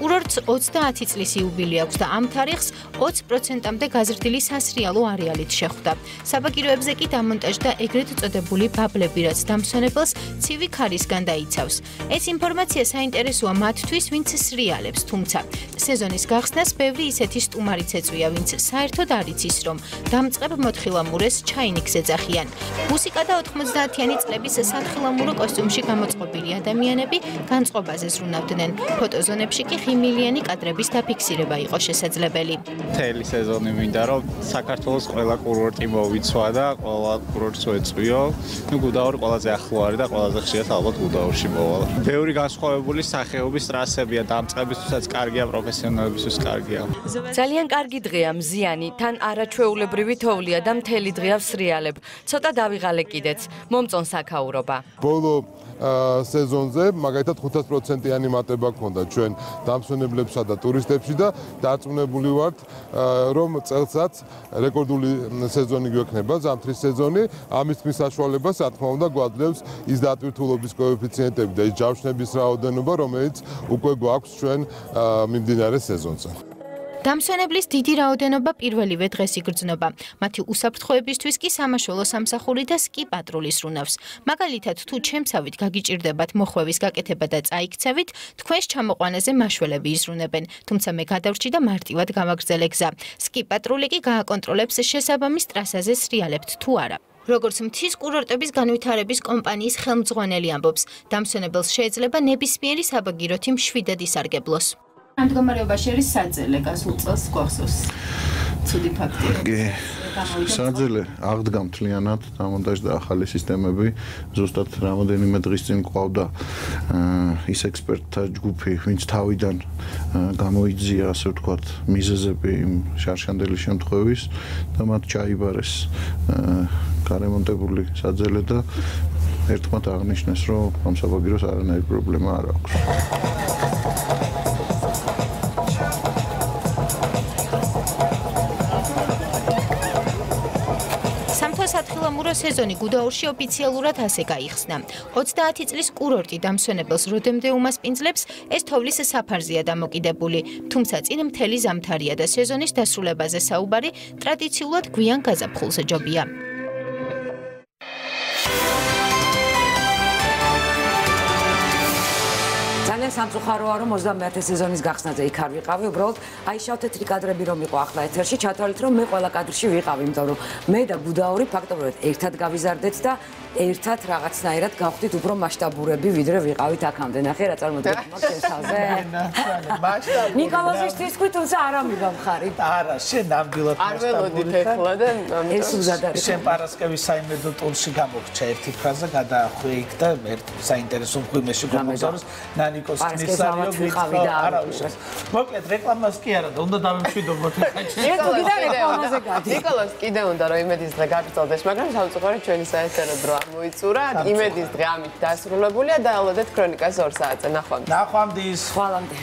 კურორტს 30 წლის იუბილე აქვს და ამ თარიღს 20%-მდე გაზრდილი სასრიალო არეალით შეხვდა. საბაგიროებზე კი დამონტაჟდა ეგრეთ წოდებული ბაბლები, რაც დამსვენებელს ცივი ქარისგან დაიცავს. ეს ინფორმაცია საინტერესოა მათთვის, ვინც სრიალებს, თუმცა სეზონის გახსნას ბევრი ისეთი სტუმარიც ეწვია, ვინც საერთოდ არ იცის, რომ დამწყებ მოთხილამურეს ჩაინიქს ეძახიან. მუსიკა და 90-იანი წლების სათხილამურო კოსტიუმში გამოწყობილი ადამიანები განწყობაზე ზრუნავდნენ. ფოტოზონებში კი ხიმილიანი კადრების დაფიქსირება იყო შესაძლებელი. მთელი სეზონი მინდა რომ საქართველოს ყველა კურორტი მოვიცვა და ყველა კურორტს ვეწვიო. ნუ გუდაური ყველაზე ახლო არის და ყველაზე ხშირად ალბათ გუდაურში მოვალ. ბევრი განსხვავებული სახეობის ტრასებია, დამწყებისთვისაც კარგია, პროფესიონალებისთვის კარგია. ძალიან კარგი დღეა, მზიანი, თან არაჩვეულებრივი თოვლია და მთელი დღეა ვსრიალებ. ცოტა დავიღალე კიდეც. მომწონს აქაურობა. ბოლო სეზონზე მაგალითად 500%-იანი მატება გქონდა ჩვენ დამსვენებლებსა და ტურისტებში და დარწმუნებული ვართ, რომ წელსაც რეკორდული სეზონი გვექნება, ზამთრის სეზონი. ამის თქმის საშუალებას, რა თქმა უნდა, გვაძლევს ის დატვირთულობის კოეფიციენტები და ის ჯავშნების რაოდენობა, რომელიც უკვე გვაქვს ჩვენ მიმდინარე სეზონზე. დამსვენებლის დიდი რაოდენობა პირველივე დღეს იგრძნობა. მათი უსაფრთხოებისთვის კი სამაშველო სამსახური და სკი პატრული სრუნავს. მაგალითად, თუ ჩემსავით გაგიჭირდებათ მოხვევის გაკეთება და წაიქცევით, თქვენს ჩამოყვანაზე მაშველები იზრუნებენ, თუმცა მე გადავრჩი და მარტივად გამაგრძელე გზა. სკი პატრული კი გააკონტროლებს შესაბამის ტრასაზე სრიალებთ თუ არა. როგორც მთის კურორტების განვითარების კომპანიის ხელმძღვანელი ამბობს, დამსვენებელს შეიძლება ნებისმიერი საბაგიროთი მშვიდად ისარგებლოს. ამ მდგომარეობაში არის საძელე გასულ წელს გვახსოვს. ცუდი ფაქტია. საძელე აღდგა მთლიანად, დამონტაჟდა ახალი სისტემები. ზუსტად რამოდენიმე დღის წინ ყავდა ის ექსპერტთა ჯგუფი, ვინც თავიდან გამოიძია, ასე ვთქვათ, მიზეზები იმ შარშანდელი შემთხვევის და მათ ჩაიბარეს გარემონტებული საძელე და ერთმანეთ აღნიშნეს, რომ ამ საბაგიროს არანაირი პრობლემა არ აქვს. სათხილამურო სეზონი გუდაურში ოფიციალურად ასე გაიხსნა. 30 წლის კურორტი დამსვენებელს როდემდე უმასპინძლებს, ეს თოვლის საფარზეა დამოკიდებული, თუმცა წინ მთელი ზამთარია და სეზონის დასრულებაზე საუბარი ტრადიციულად გვიან გაზაფხულზე ჯობია. ძალიან სამწუხაროა, რომ 21 სეზონის გახსნაზე იქ არ ვიყავი, უბრალოდ აი შავ-თეთრი კადრები რომ იყო ახლა ეთერში, ჩათვალეთ რომ მე ყველა კადრში ვიყავი, იმიტომ რომ მე და გუდაური ფაქტობრივად ერთად გავიზარდეთ და ერთად რაღაცნაირად გავხდით უფრო მასშტაბურები, ვიდრე ვიყავით აქამდე. ნახე რა წარმოდგენთ მაგ თემაზე. მასშტაბური. ნიკოლოზისთვის თქვი, თუმცა არ ამიგამხარით. არა, შენ ნამდვილად არ ველოდით ეხლა და ეს უზად არის. შენ პარასკევის საიმედო ტურში გამოგჩა ერთი ფრაზა, გადაახვე იქ და ერთ საინტერესო მღვიმეში გამოგზავნეს ნანიკოს ნისარიო ვიყავი და არა უშავს. მოკლედ რეკლამას კი არა და უნდა დავიმშვიდობოთ ხაჭი. ნიკოლოზ კიდე უნდა რომ იმედის დღე გაგრძელდეს, მაგრამ სამწუხაროდ ჩვენი საერთო დრო მოიწურა. იმედის დღე ამით დასრულებულია და ელოდეთ ქრონიკას 2 საათზე. ნახვამდის. ხვალამდე.